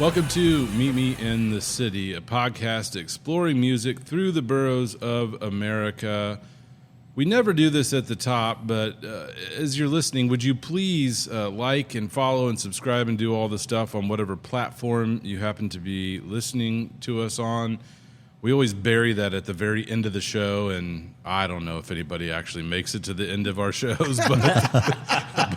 Welcome to Meet Me in the City, a podcast exploring music through the boroughs of America. We never do this at the top, but as you're listening, would you please like and follow and subscribe and do all the stuff on whatever platform you happen to be listening to us on? We always bury that at the very end of the show, and I don't know if anybody actually makes it to the end of our shows,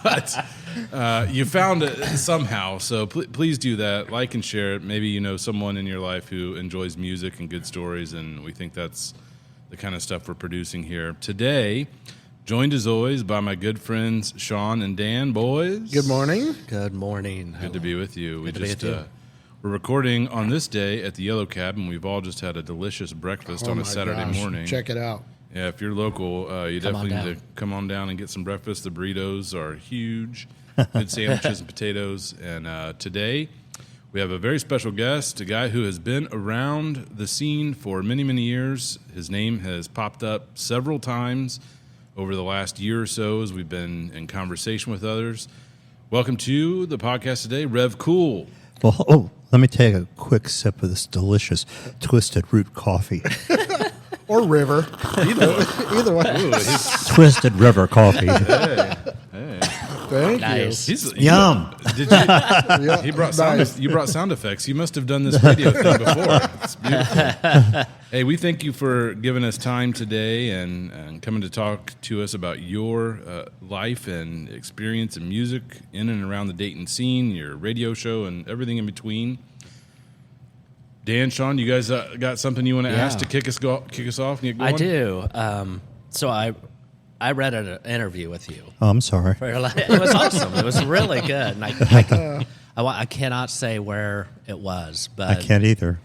but you found it somehow, so please do that. Like and share it. Maybe you know someone in your life who enjoys music and good stories, and we think that's the kind of stuff we're producing here. Today, joined as always by my good friends Shawn and Dan. Boys. Good morning. Good morning. Good to be with you. Good to be with you. We're recording on this day at the Yellow Cab, and we've all just had a delicious breakfast on a Saturday morning. Check it out. Yeah, if you're local, you definitely need to come on down and get some breakfast. The burritos are huge, good sandwiches and potatoes. And today we have a very special guest, a guy who has been around the scene for many, many years. His name has popped up several times over the last year or so as we've been in conversation with others. Welcome to the podcast today, Rev Cool. Well, let me take a quick sip of this delicious twisted root coffee. Or river. Either way. Ooh, Twisted river coffee. hey. Thank Nice. Yum. Did you? you. He brought Nice. you brought sound effects. You must have done this radio thing before. It's beautiful. Hey, we thank you for giving us time today and coming to talk to us about your life and experience in music in and around the Dayton scene, your radio show, and everything in between. Dan, Shawn, you guys got something you want to ask to kick us off and get going? I do. So I read an interview with you. Oh, I'm sorry. It was awesome. It was really good. And I cannot say where it was, but I can't either.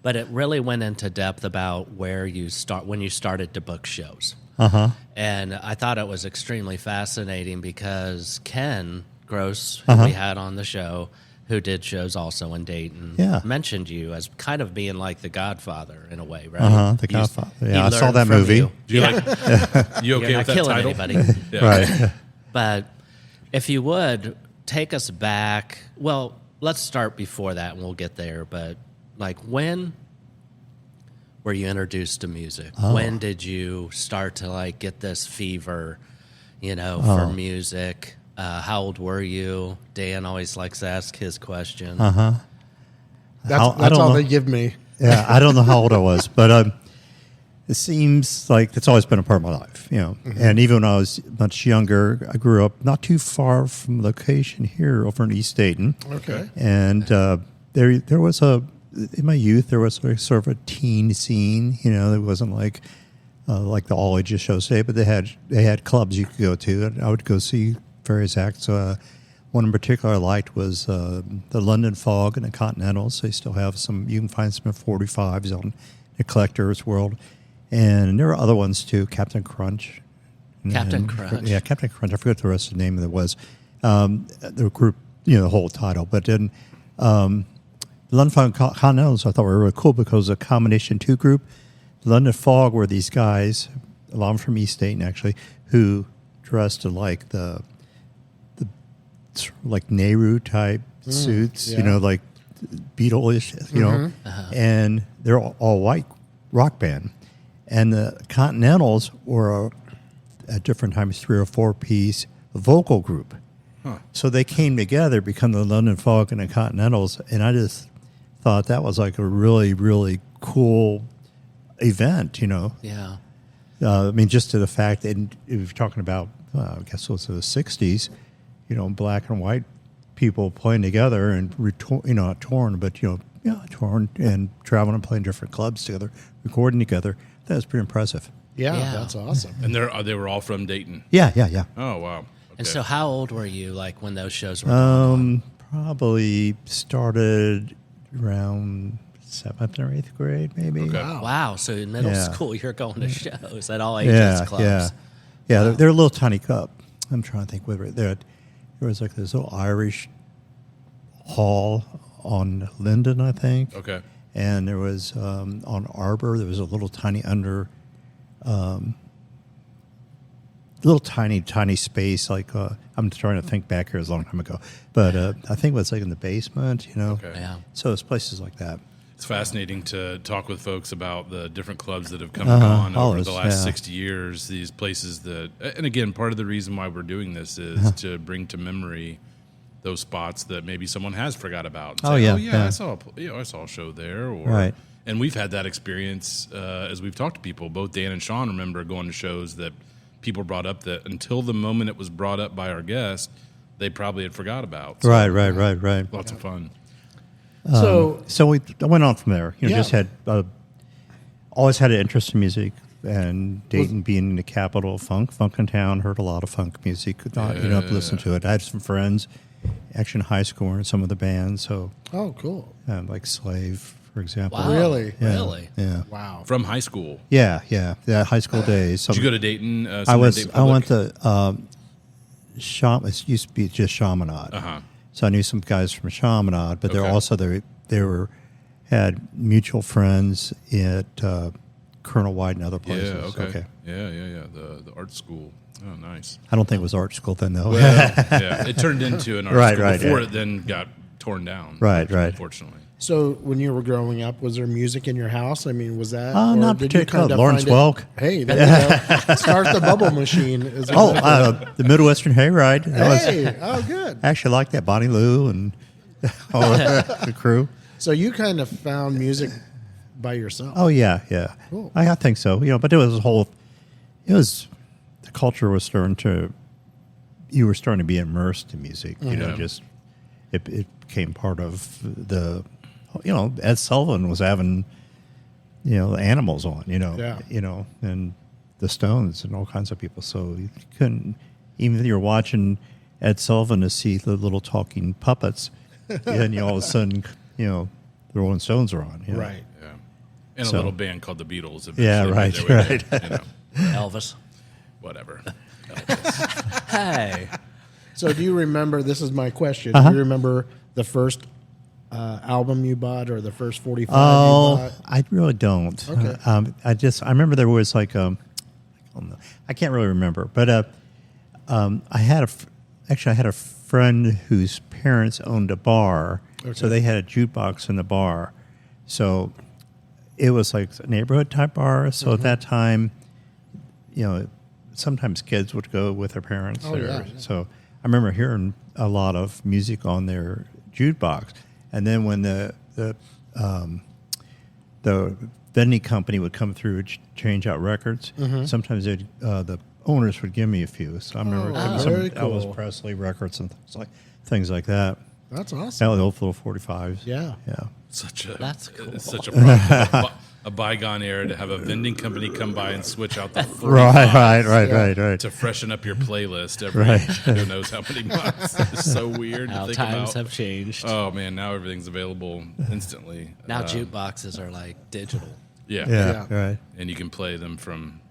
But it really went into depth about when you started to book shows. Uh-huh. And I thought it was extremely fascinating because Ken Gross, who we had on the show, who did shows also in Dayton, mentioned you as kind of being like the Godfather in a way, right? Uh-huh, the Godfather. Yeah, I saw that movie. You okay You're with not that killing title? anybody. Yeah. Right. But if you would, take us back. Well, let's start before that and we'll get there. But like, when were you introduced to music? When did you start to like get this fever, for music? How old were you? Dan always likes to ask his question. That's all they give me. Yeah, I don't know how old I was, but it seems like it's always been a part of my life, Mm-hmm. And even when I was much younger, I grew up not too far from the location here over in East Dayton. Okay. And there was in my youth, there was sort of a teen scene. It wasn't like the all ages shows today, but they had clubs you could go to, and I would go see various acts. One in particular I liked was the London Fog and the Continentals. They still have some. You can find some 45s on the Collector's World, and there were other ones too. Captain Crunch. Crunch. Yeah, Captain Crunch. I forget the rest of the name of it was. The group, the whole title. But then London Fog and Continentals I thought were really cool because it was a combination two group. London Fog were these guys, a lot of them from East Dayton actually, who dressed in like the like Nehru type suits, like Beatle-ish, and they're all white rock band. And the Continentals were at different times 3 or 4 piece vocal group. Huh. So they came together, become the London Fog and the Continentals, and I just thought that was like a really, really cool event, Yeah. Just to the fact that if you're talking about, I guess it was the 60s, black and white people playing together and, not torn, but, torn and traveling and playing different clubs together, recording together. That was pretty impressive. Yeah, that's awesome. And they were all from Dayton? Yeah. Oh, wow. Okay. And so how old were you, like, when those shows were going on? Probably started around 7th or 8th grade, maybe. Okay. Wow. So in middle school, you're going to shows at all ages clubs. Yeah. They're a little tiny club. I'm trying to think whether there was like this little Irish hall on Linden, I think. Okay. And there was on Arbor, there was a little tiny little tiny space. Like I'm trying to think back here, it was a long time ago, but I think it was like in the basement. Okay. Yeah. So it's places like that. It's fascinating to talk with folks about the different clubs that have come and gone over the last 60 years. These places that, and again, part of the reason why we're doing this is to bring to memory those spots that maybe someone has forgot about. And say, I saw a show there. Or, Right. And we've had that experience as we've talked to people. Both Dan and Shawn remember going to shows that people brought up that until the moment it was brought up by our guest, they probably had forgot about. So, Right. Lots of fun. So I went on from there. Yeah. Just had always had an interest in music, and Dayton being the capital of funk in town, heard a lot of funk music. Listen to it. I had some friends, actually in high school, were in some of the bands. So, cool. like Slave, for example. Wow. Really? Yeah. Really? Yeah. Wow. From high school. Yeah. High school days. Did you go to Dayton? I went to Shawn. It used to be just Chaminade. Uh-huh. So I knew some guys from Chaminade, but Okay. they had mutual friends at Colonel White and other places. Yeah, okay. Yeah. The art school. Oh, nice. I don't think it was art school then, though. Well, yeah, it turned into an art school before it then got torn down. Right. Unfortunately. So when you were growing up, was there music in your house? I mean, was that? Not did you particularly. kind of Lawrence find Welk. Hey, there you go. Start the bubble machine. The Midwestern Hayride. Oh, good. I actually like that. Bonnie Lou and all the crew. So you kind of found music by yourself. Oh, yeah. Cool. I think so. But it was the culture was you were starting to be immersed in music. Just it became part of the, Ed Sullivan was having, the Animals on, and the Stones and all kinds of people. So you couldn't, even if you were watching Ed Sullivan to see the little talking puppets, and all of a sudden, the Rolling Stones are on. Right. Yeah. And a So- little band called the Beatles. Yeah, right. Elvis. Whatever. Hey. So do you remember, this is my question, Uh-huh. do you remember the first album you bought or the first 45 you Oh, bought? I really don't. Okay. I remember there was like I can't really remember, but I had a friend whose parents owned a bar, so they had a jukebox in the bar. So it was like a neighborhood type bar. So at that time, sometimes kids would go with their parents there. Yeah. So I remember hearing a lot of music on their jukebox. And then when the vending company would come through and change out records, sometimes the owners would give me a few. So I remember getting some very Elvis cool. Presley records and things like that. That's awesome. The old little 45s. Yeah. That's cool. It's such a bygone era to have a vending company come by and switch out the 45 Right. to freshen up your playlist every Right. who knows how many months. It's so weird How to think times about. have changed. Oh man, now everything's available instantly. Now jukeboxes are like digital. Yeah. Yeah, right. And you can play them from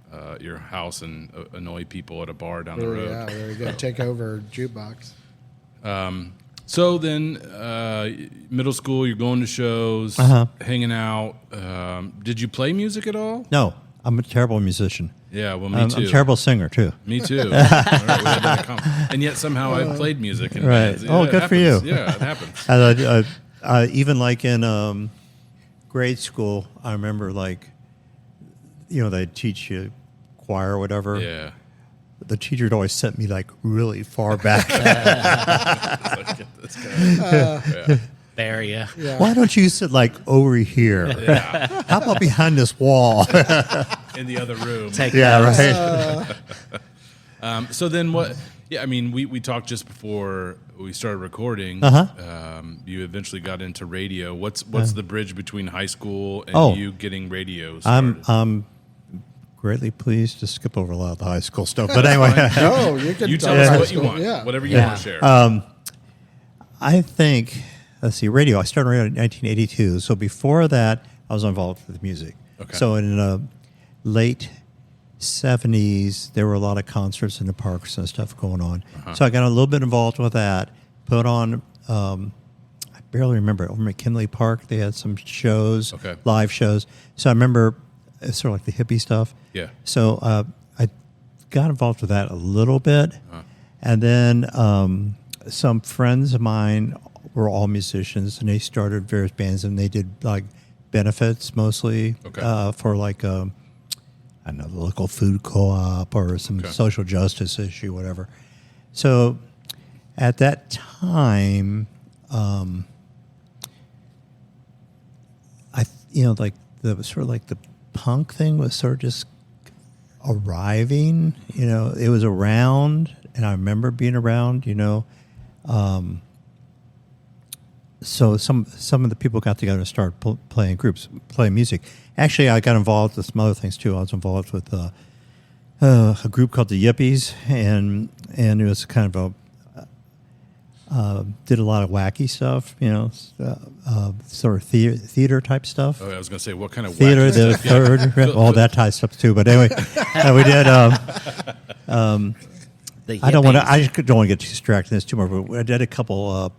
your house and annoy people at a bar down the There, road. yeah, there you go. Take over jukebox. So then, middle school, you're going to shows, hanging out. Did you play music at all? No, I'm a terrible musician. Yeah, well, me I'm too. a terrible singer, too. Me too. All right, we had that in common. And yet somehow I played music. In Right. bands. Oh, it good for you. happens. Yeah, it happens. Even like in grade school, I remember they'd teach you choir or whatever. Yeah. The teacher would always sent me like really far back. This guy. Bury ya. Yeah. Why don't you sit like over here? Yeah. How about behind this wall? In the other room. Take Yeah, notes. right. So then what? Yeah, I mean, we talked just before we started recording. You eventually got into radio. What's the bridge between high school and you getting radio started? I'm greatly pleased to skip over a lot of the high school stuff. But anyway, No, you can you tell tell us high what you school. want. Yeah. Whatever you want to share. I think, let's see, radio. I started radio in 1982. So before that, I was involved with music. Okay. So in the late 70s, there were a lot of concerts in the parks and stuff going on. So I got a little bit involved with that. Put on, I barely remember, over McKinley Park, they had some shows, live shows. So I remember it's sort of like the hippie stuff. Yeah. So I got involved with that a little bit. And then some friends of mine were all musicians, and they started various bands, and they did like benefits mostly for like I don't know, the local food co-op or some social justice issue, whatever. So at that time, like the sort of like the punk thing was sort of just arriving. It was around, and I remember being around. So some of the people got together and started playing groups, playing music. Actually, I got involved with some other things too. I was involved with a group called the Yippies, and it was kind of did a lot of wacky stuff, sort of theater type stuff. Oh, I was going to say, what kind of theater? Wacky The stuff? third, all that type of stuff too. But anyway, we did. I don't want to. I just don't want to get distracted in this too much. But I did a couple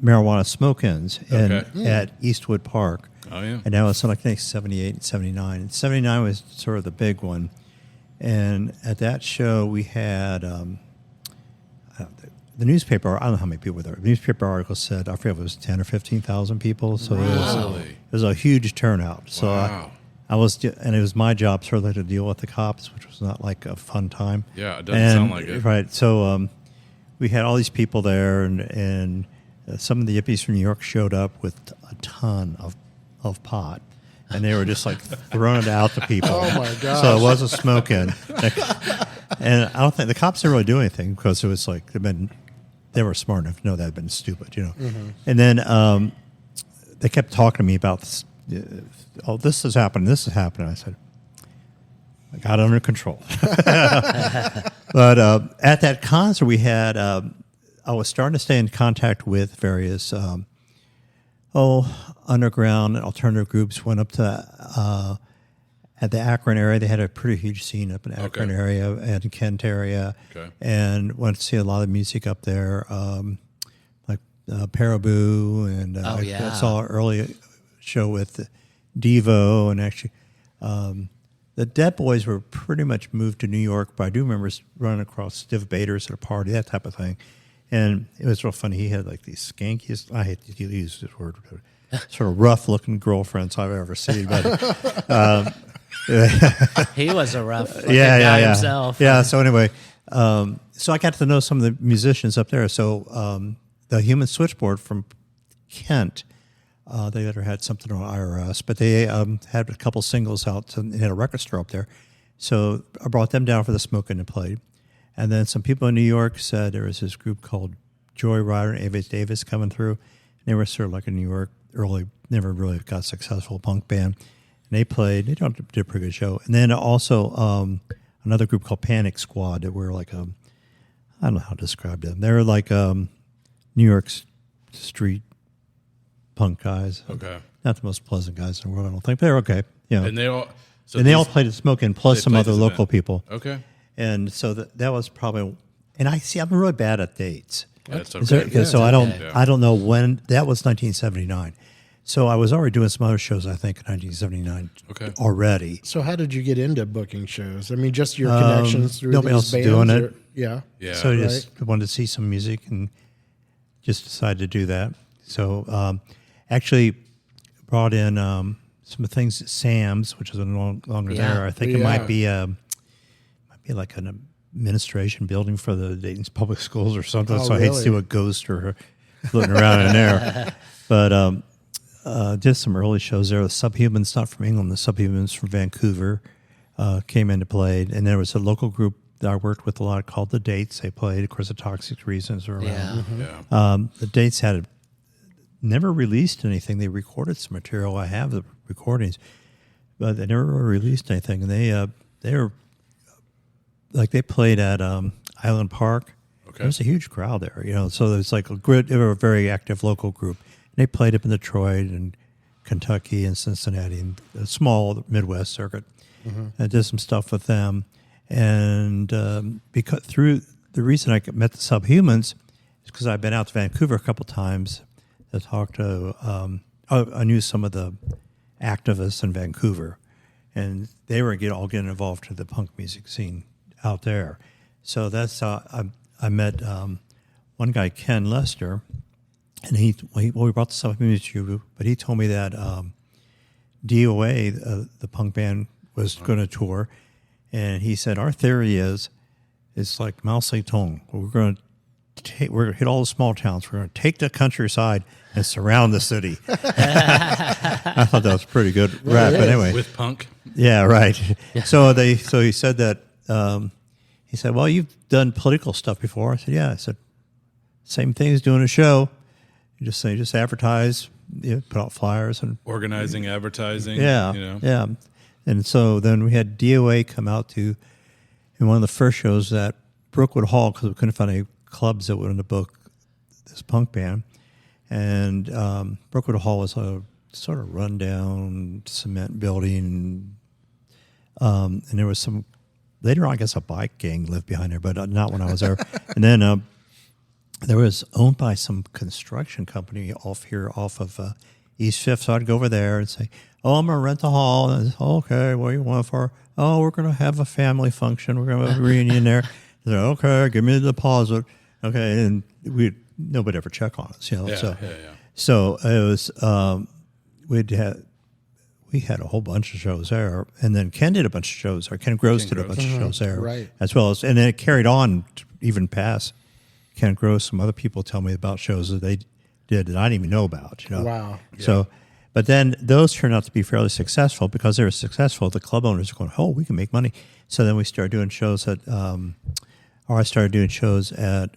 marijuana smoke-ins at Eastwood Park. Oh yeah, and that was like I think 78 and 79. And 79 was sort of the big one. And at that show, we had the newspaper. I don't know how many people were there. The newspaper article said, I forget if it was 10 or 15,000 people. So it was a huge turnout. So I was, and it was my job sort of to deal with the cops, which was not like a fun time. Yeah, it doesn't sound like it. Right. So we had all these people there, and some of the Yippies from New York showed up with a ton of pot. And they were just like throwing it out to people. Oh my god! So it was a smoke-in, and I don't think the cops didn't really do anything because it was like they were smart enough to know that had been stupid, Mm-hmm. And then they kept talking to me about this. Oh, this has happened. This has happened. I said, I got it under control. But at that concert, we had. I was starting to stay in contact with various. Underground and alternative groups. Went up to at the Akron area. They had a pretty huge scene up in Akron area and Kent area, and went to see a lot of music up there, like Paraboo, and I saw an early show with Devo, and actually the Dead Boys were pretty much moved to New York, but I do remember running across Stiv Bators at a party, that type of thing. And it was real funny. He had like these skankiest, I hate to use this word, sort of rough-looking girlfriends I've ever seen. But he was a rough guy himself. Yeah. So anyway, so I got to know some of the musicians up there. So the Human Switchboard from Kent, they later had something on IRS, but they had a couple singles out and had a record store up there. So I brought them down for the smoking and played. And then some people in New York said there was this group called Joy Rider and Avis Davis coming through. And they were sort of like a New York early, never really got successful punk band. And they played, did a pretty good show. And then also another group called Panic Squad that were like I don't know how to describe them. They were like New York street punk guys. Okay. Not the most pleasant guys in the world, I don't think. But they're okay. And they all... So they all played at Smokin', plus some other local people. Okay. And so that was probably, and I'm really bad at dates. That's okay. So I don't know when, that was 1979. So I was already doing some other shows, I think, in 1979 already. So how did you get into booking shows? I mean, just your connections through nobody these else is bands? doing it. Yeah. So I just wanted to see some music and just decided to do that. So actually brought in some things at Sam's, which is no longer there. I think it might be like an administration building for the Dayton's public schools or something. So I hate to see a ghost or floating around in there. But did some early shows there. The Subhumans, not from England, the Subhumans from Vancouver came in to play. And there was a local group that I worked with a lot called The Dates. They played, of course, the Toxic Reasons were around. The Dates had never released anything. They recorded some material. I have the recordings, but they never released anything. And they were like, they played at Island Park. There was a huge crowd there, so there's like they were a very active local group. And they played up in Detroit and Kentucky and Cincinnati and a small Midwest circuit. I did some stuff with them. And because through the reason I met the Subhumans is because I've been out to Vancouver a couple times to talk to, I knew some of the activists in Vancouver, and they were all getting involved to the punk music scene out there. So that's I met one guy, Ken Lester, and we brought this up in you, but he told me that DOA, the punk band, was going to tour, and he said our theory is it's like Mao Zedong. We're going to hit all the small towns. We're going to take the countryside and surround the city. I thought that was pretty good rap. But anyway, with punk. Yeah, right. So he said that. He said, "Well, you've done political stuff before." I said, "Yeah." I said, "Same thing as doing a show. You just advertise, put out flyers and Organizing, advertising. yeah, yeah." And so then we had DOA come out to in one of the first shows at Brookwood Hall because we couldn't find any clubs that would book this punk band. And Brookwood Hall was a sort of rundown cement building, and there was some. Later on, I guess a bike gang lived behind there, but not when I was there. And then there was owned by some construction company off of East Fifth. So I'd go over there and say, "Oh, I'm going to rent the hall." And I said, "Oh, okay, what do you want for?" "Oh, we're going to have a family function. We're going to have a reunion there." I said, "Okay, give me the deposit." Okay, and nobody ever check on us, So it was we had a whole bunch of shows there, and then Ken did a bunch of shows there. Ken Gross did a bunch of shows there, right? As well as, and then it carried on even past Ken Gross. Some other people tell me about shows that they did that I didn't even know about. Wow. So, but then those turned out to be fairly successful because they were successful. The club owners were going, "Oh, we can make money." So then we started doing shows at, or I started doing shows at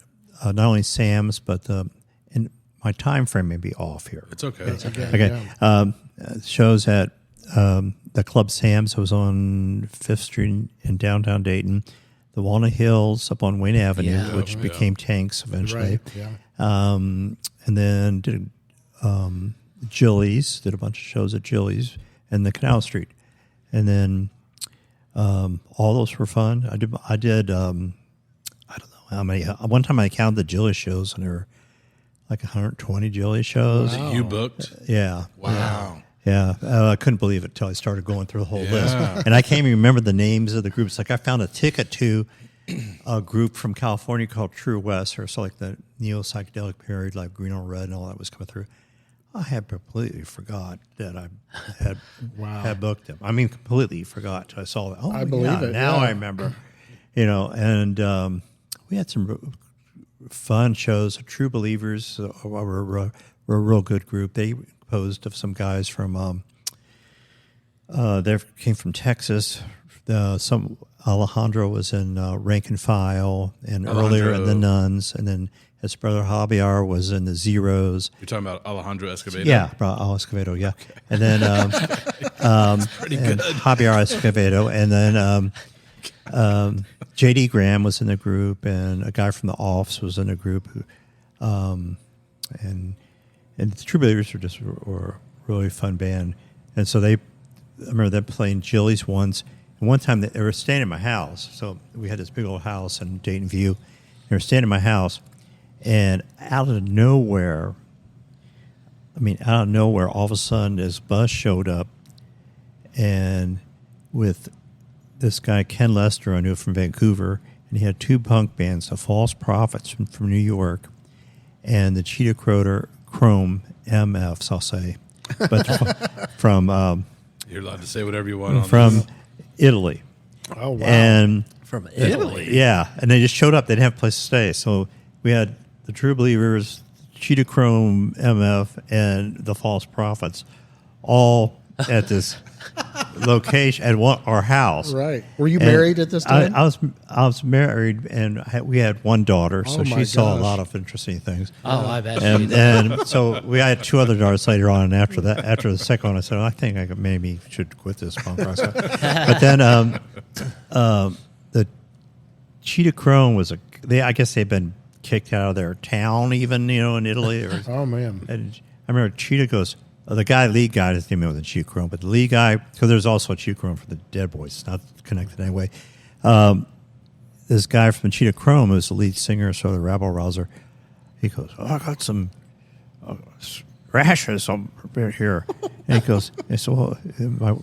not only Sam's, but and my time frame may be off here. It's okay. Okay. Yeah. Shows at the Club Sam's was on 5th Street in downtown Dayton, the Walnut Hills up on Wayne Avenue, which became Tanks eventually. Right. Yeah. And then did Jilly's, did a bunch of shows at Jilly's and the Canal Street. And then all those were fun. I did I don't know how many. One time I counted the Jilly's shows, and there were like 120 Jilly's shows. Wow. You booked? Yeah. Wow. Yeah, I couldn't believe it until I started going through the whole list. And I can't even remember the names of the groups. Like I found a ticket to a group from California called True West, or so like the neo-psychedelic period, like Green on Red and all that was coming through. I had completely forgot that I had booked them. I mean, completely forgot till I saw that. Oh, I believe it. Now I remember. And we had some fun shows. True Believers were a real good group. They composed of some guys from they came from Texas. Some Alejandro was in Rank and File, and earlier in the Nuns, and then his brother Javier was in the Zeros. You're talking about Alejandro Escobedo? Yeah, Escobedo, yeah. Okay. And then pretty good. Javier Escobedo, and then J.D. Graham was in the group, and a guy from the Offs was in the group. And the True Believers were a really fun band. And so I remember them playing Jilly's once. And one time they were staying in my house. So we had this big old house in Dayton View. They were staying in my house. And out of nowhere, all of a sudden this bus showed up. And with this guy, Ken Lester, I knew from Vancouver. And he had two punk bands, the False Prophets from New York and the Cheetah Chrome MFs, I'll say, but from you're allowed to say whatever you want. From Italy. Oh wow! And from Italy, yeah, and they just showed up. They didn't have a place to stay, so we had the True Believers, Cheetah Chrome MF, and the False Prophets, all at this location at our house. Right? Were you married at this time? I was married, and we had one daughter, so she saw a lot of interesting things. Oh, I bet. And so I had two other daughters later on, and after the second one, I said, I think I maybe should quit this punk rock stuff. But then the Cheetah Chrome I guess they've been kicked out of their town, even in Italy. Oh man! And I remember Cheetah goes. The lead guy, his name was Cheetah Chrome, but the lead guy, because there's also a Cheetah Chrome for the Dead Boys, it's not connected anyway. This guy from Cheetah Chrome, who's the lead singer, so the rabble rouser, he goes, I got some rashes right here. And he goes, well,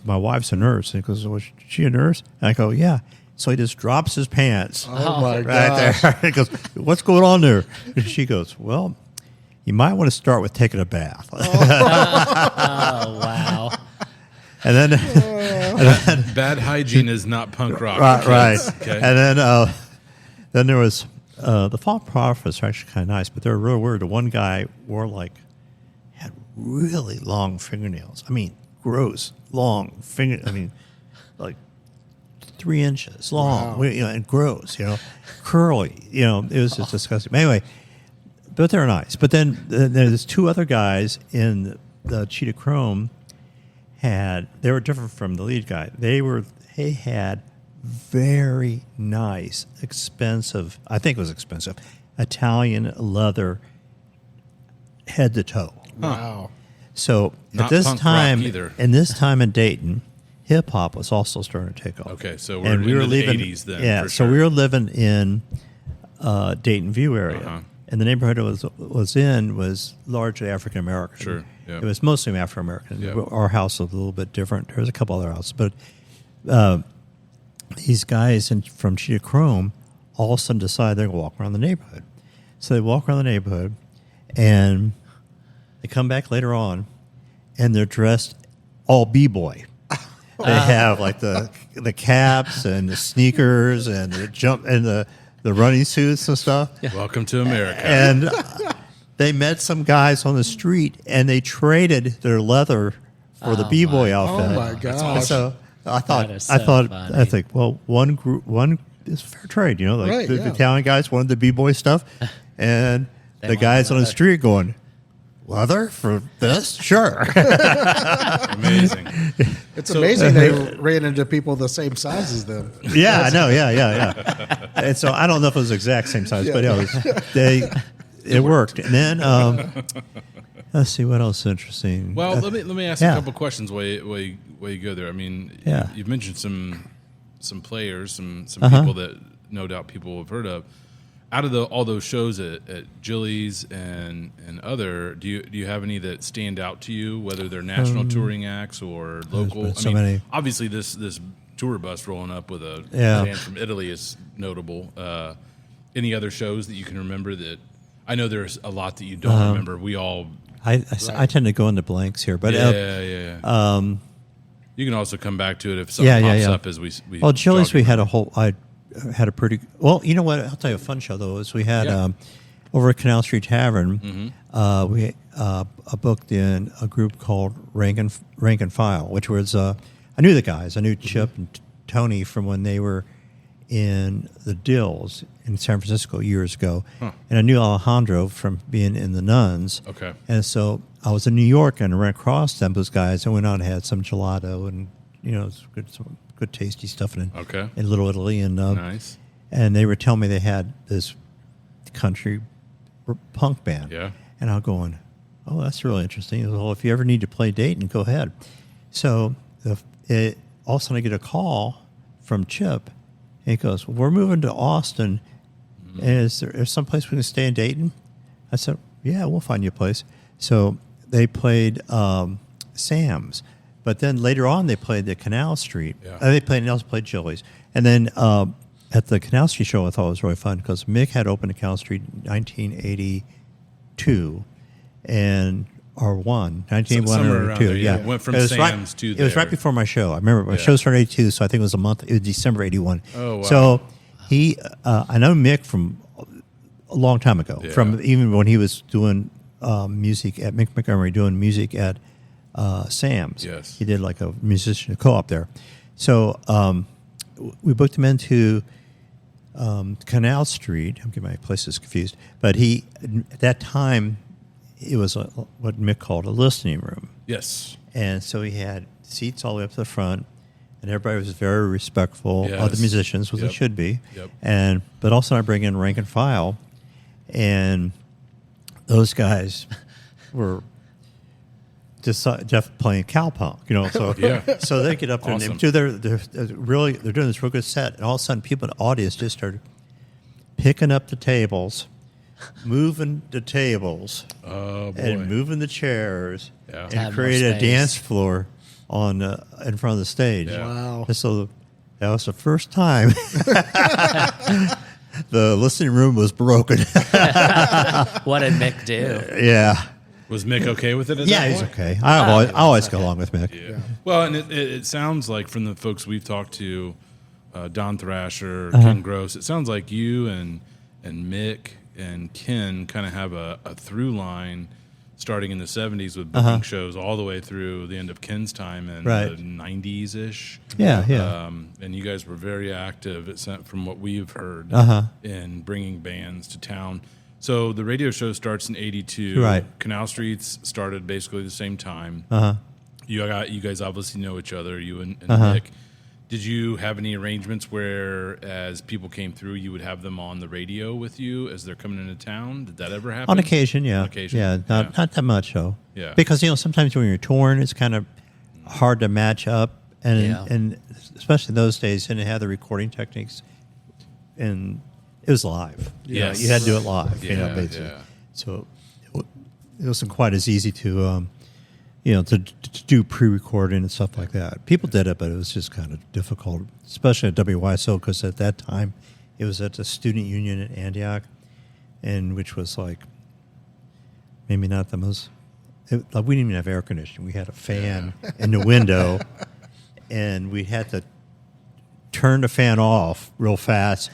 my wife's a nurse. And he goes, was she a nurse? And I go, yeah. So he just drops his pants Oh my right gosh. there. He goes, "What's going on there?" And she goes, "Well, you might want to start with taking a bath." Oh wow. And then, Bad hygiene is not punk rock. right. kids, Okay. And then there was the Fall Prophets are actually kind of nice, but they're real weird. The one guy had really long fingernails. I mean, gross, long finger. I mean, like 3 inches long, Wow. and gross. Curly. It was just disgusting. But anyway, but they're nice. But then there's 2 other guys in the Cheetah Chrome. They were different from the lead guy. They had very nice, expensive, I think it was expensive, Italian leather head to toe. Wow. So Not at this punk rock time, either. in Dayton, hip hop was also starting to take off. Okay, so we're into the 80s then, Yeah, for so sure. we were living in Dayton View area, Uh-huh. and the neighborhood it was largely African American. Sure, yeah. It was mostly African American. Yeah. Our house was a little bit different. There was a couple other houses, but these guys from Cheetah Chrome all of a sudden decide they're going to walk around the neighborhood. So they walk around the neighborhood, and they come back later on, and they're dressed all b-boy. They have like the caps and the sneakers and the jump and the running suits and stuff. Welcome to America. And they met some guys on the street, and they traded their leather for the b-boy outfit. Oh my gosh. And so I thought, That is so funny. I think, well, one is fair trade, Right, the yeah. Italian guys wanted the b-boy stuff, and the wanted guys on the leather. street going, leather for this? Sure. Amazing. It's amazing they ran into people the same size as them. Yeah, I know. Yeah. And so I don't know if it was the exact same size, but it worked. And then let's see what else is interesting. Well, let me ask yeah. a couple questions while you go there. I mean, Yeah. you've mentioned some players, some Uh-huh. people that no doubt people have heard of. Out of all those shows at Jilly's and other, do you have any that stand out to you, whether they're national touring acts or local? been so many. Obviously this tour bus rolling up with a Yeah. band from Italy is notable. Any other shows that you can remember that? I know there's a lot that you don't remember. We all I tend to go into blanks here, but yeah. You can also come back to it if something pops up as we well, Chili's, jog we it. had I had a pretty well. You know what? I'll tell you a fun show though. Is we had Yeah. over at Canal Street Tavern, we booked in a group called Rank and File, which was I knew the guys. I knew Chip and Tony from when they were in the Dills in San Francisco years ago, and I knew Alejandro from being in the Nuns. Okay. And so I was in New York and ran across them, those guys, and went out and had some gelato and some good tasty stuff in Little Italy, and Nice. and they were telling me they had this country punk band. Yeah. And I'm going, oh, that's really interesting. He goes, well, if you ever need to play Dayton, go ahead. So all of a sudden I get a call from Chip, and he goes, well, we're moving to Austin. And is there some place we can stay in Dayton? I said, yeah, we'll find you a place. So they played Sam's. But then later on, they played the Canal Street. Yeah. They also played Chili's. And then at the Canal Street show, I thought it was really fun because Mick had opened the Canal Street in 1982 and or 1981 somewhere or around 2. there, yeah. Yeah. It went from It was Sam's to It was right there. before my show. I remember my show started 82, so I think it was a month. It was December 81. Oh, wow. So he, I know Mick from a long time ago, Yeah. from even when he was doing music at Mick Montgomery, doing music at Sam's. Yes. He did like a musician co-op there. So we booked him into Canal Street. I'm getting my places confused. But at that time, it was what Mick called a listening room. Yes. And so he had seats all the way up to the front, and everybody was very respectful of the Yes. musicians, which Yep. they should be. Yep. But also I bring in Rank and File, and those guys were just playing cowpunk, So Yeah. so they get up there Awesome. and they're doing this real good set, and all of a sudden people in the audience just started picking up the tables, moving the tables, Oh boy. and moving the chairs, Yeah. and Had more created a space. dance floor in front of the stage. Yeah. Wow. And so That was the first time the listening room was broken. What did Mick do? Yeah. Was Mick okay with it? At Yeah, that he's point? okay. I always go along with Mick. Yeah. Well, and it sounds like from the folks we've talked to, Don Thrasher, Ken Gross, it sounds like you and Mick and Ken kind of have a through line starting in the 70s with booking shows all the way through the end of Ken's time in the 90s-ish. Yeah. And you guys were very active, from what we've heard, in bringing bands to town. So the radio show starts in 82. Right. Canal Streets started basically the same time. You guys obviously know each other, you and Nick. Did you have any arrangements where, as people came through, you would have them on the radio with you as they're coming into town? Did that ever happen? On occasion, yeah. On occasion. Yeah, not that much, though. Yeah. Because, sometimes when you're touring, it's kind of hard to match up. And especially in those days, and it had the recording techniques. And it was live. Yes. You had to do it live, basically. Yeah. So it wasn't quite as easy to to do pre-recording and stuff like that. People did it, but it was just kind of difficult, especially at WYSO, because at that time it was at the student union in Antioch, and which was like maybe not the most. We didn't even have air conditioning. We had a fan in the window, and we had to turn the fan off real fast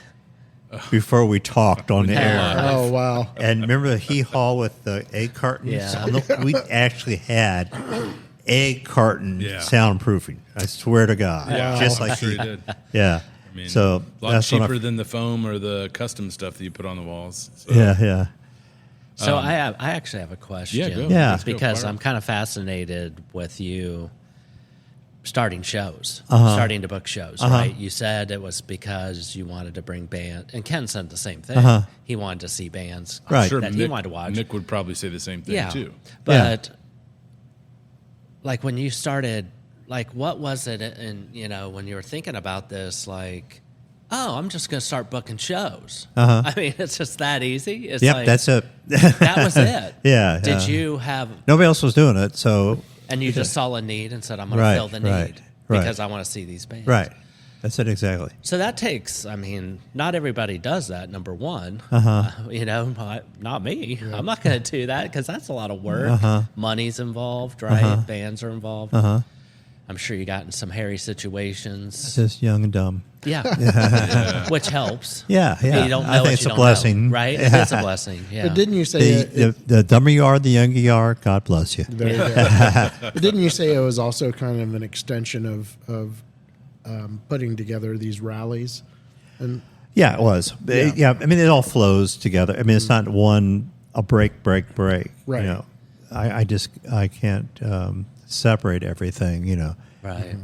before we talked on the air. Oh, wow. And remember the hee-haw with the egg cartons? Yeah. We actually had egg carton soundproofing. I swear to God. Wow. Just like Sure you did. Yeah. I mean, So a lot that's when cheaper than the foam or the custom stuff that you put on the walls. So. Yeah. So I actually have a question. Yeah, go. Yeah. Let's go. Because Fire I'm up. kind of fascinated with you starting shows, starting to book shows, right? You said it was because you wanted to bring band, and Ken said the same thing. He wanted to see bands Right. Sure, that he wanted to watch. Nick would probably say the same thing too. But like when you started, like what was it? And when you were thinking about this, like, oh, I'm just going to start booking shows. I mean, it's just that easy. It's Yep, like, that's it. that was it. Yeah. Did you have? Nobody else was doing it, so And you just saw a need and said, I'm going to Right, fill the right, need right. because I want to see these bands. right. That's it exactly. So that takes, not everybody does that, number one. Not me. I'm not going to do that because that's a lot of work. Money's involved, right? Bands are involved. I'm sure you got in some hairy situations. Just young and dumb. Yeah. Which helps. Yeah. You don't know I think what it's you a don't blessing. know, right? It is a blessing. Yeah. But didn't you say The dumber you are, the younger you are. God bless you. there you go. But didn't you say it was also kind of an extension of putting together these rallies? And Yeah, it was. Yeah. It all flows together. It's not a break. Right. I can't separate everything. Right.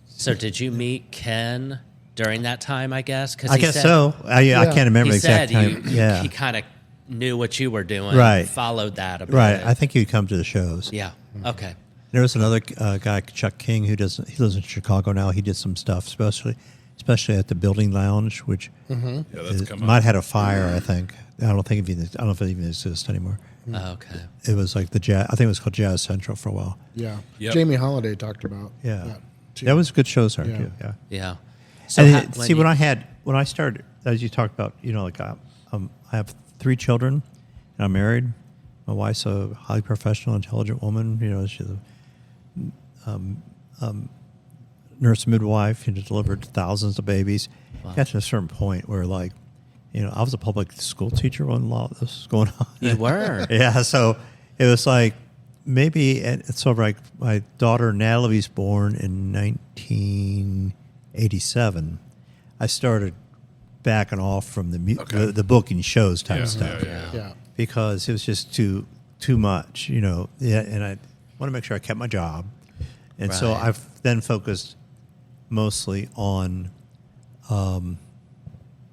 So did you meet Ken during that time, I guess? 'Cause I he guess said- so. I can't remember He the exact said time. he kind of knew what you were doing. Right. Followed that a bit. Right. I think he'd come to the shows. Yeah. Okay. There was another guy, Chuck King, he lives in Chicago now. He did some stuff, especially at the Building Lounge, which that's come might up. had a fire. I think. I don't know if it even exists anymore. Okay. It was like the jazz. I think it was called Jazz Central for a while. yeah, Yep. Jamie Holiday talked about Yeah, that too. that was good shows there Yeah. too. Yeah. Yeah. So And ha- when I started, as you talked about, I have 3 children, and I'm married. My wife's a highly professional, intelligent woman. She's a nurse midwife. She delivered thousands of babies. Got to a certain point where, I was a public school teacher when a lot of this was going on. You were. Yeah, so it was like maybe it's sort of like my daughter Natalie was born in 1987. I started backing off from the booking shows type of stuff Yeah. because it was just too much, Yeah, and I want to make sure I kept my job, and so Right. I've then focused mostly on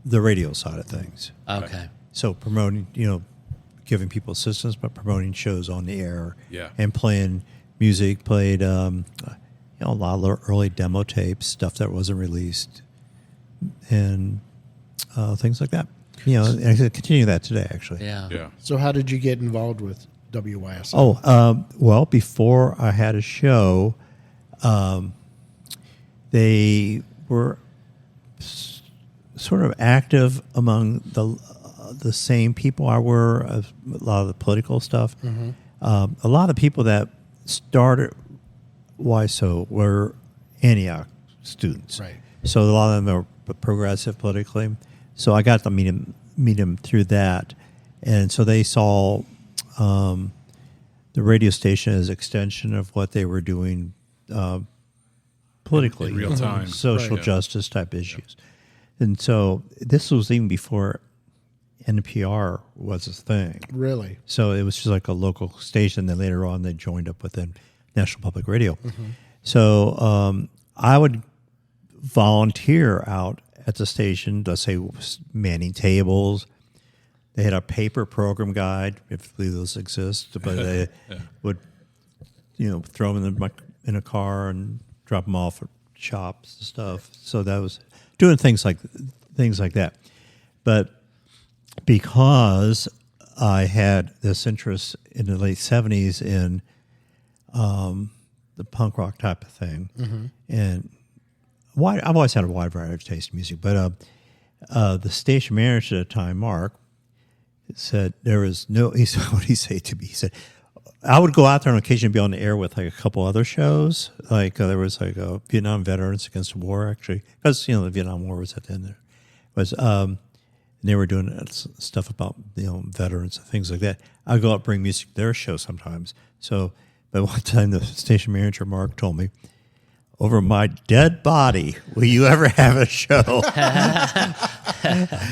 the radio side of things. Okay. So promoting, giving people assistance, but promoting shows on the air, Yeah. and playing music. Played, a lot of early demo tapes, stuff that wasn't released, and things like that. And I continue that today, actually. Yeah. Yeah. So how did you get involved with WYSO? Well, before I had a show, they were sort of active among the same people I were, a lot of the political stuff. A lot of the people that started WYSO were Antioch students. Right. So a lot of them are progressive politically. So I got to meet them through that. And so they saw the radio station as an extension of what they were doing politically. In real time. Social Right. justice type issues. And so this was even before NPR was a thing. Really? So it was just like a local station. Then later on, they joined up with the National Public Radio. So I would volunteer out at the station, let's say manning tables. They had a paper program guide, if those exist, but they would, throw them in a car and drop them off at shops and stuff. So that was doing things like that. But because I had this interest in the late 70s in the punk rock type of thing, and I've always had a wide variety of taste in music, but the station manager at the time, Mark, said there was no, he said, what did he say to me? He said, I would go out there on occasion and be on the air with like a couple other shows. Like there was like a Vietnam Veterans Against the War, actually, because, the Vietnam War was at the end there. And they were doing stuff about, veterans and things like that. I'd go out and bring music to their show sometimes. So, but one time the station manager, Mark, told me, over my dead body, will you ever have a show?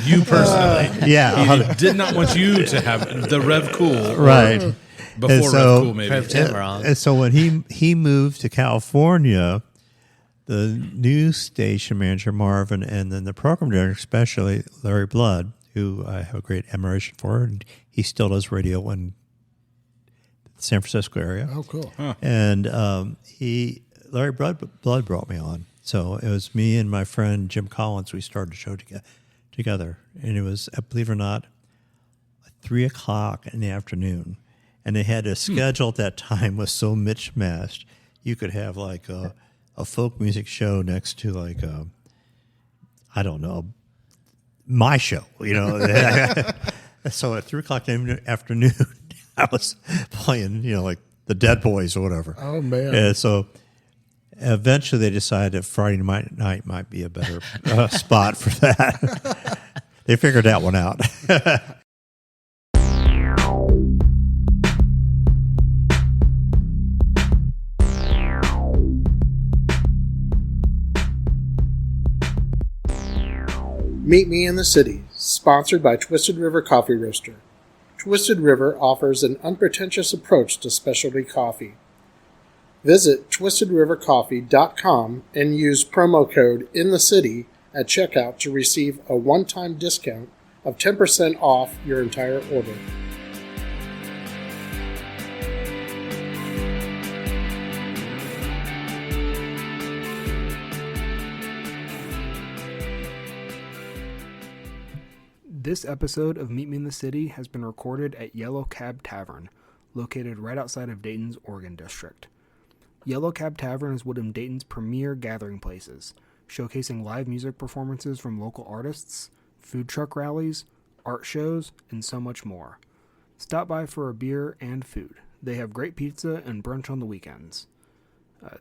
You personally. Yeah. He did not want you to have the Rev Cool. Right. Before And so- Rev Cool, maybe. Rev Timron. And so when he moved to California, the news station manager, Marvin, and then the program director, especially Larry Blood, who I have a great admiration for, and he still does radio in the San Francisco area. Oh, cool. And Larry Blood brought me on. So it was me and my friend Jim Collins. We started a show together. And it was, believe it or not, 3 o'clock in the afternoon. And they had a schedule at that time was so mismatched. You could have like a folk music show next to like I don't know, my show, So at 3 o'clock in the afternoon, I was playing, like the Dead Boys or whatever. Oh, man. And so eventually they decided that Friday night might be a better spot for that. They figured that one out. Meet Me in the City, sponsored by Twisted River Coffee Roaster. Twisted River offers an unpretentious approach to specialty coffee. Visit twistedrivercoffee.com and use promo code INTHECITY at checkout to receive a one-time discount of 10% off your entire order. This episode of Meet Me in the City has been recorded at Yellow Cab Tavern, located right outside of Dayton's Oregon District. Yellow Cab Tavern is one of Dayton's premier gathering places, showcasing live music performances from local artists, food truck rallies, art shows, and so much more. Stop by for a beer and food. They have great pizza and brunch on the weekends.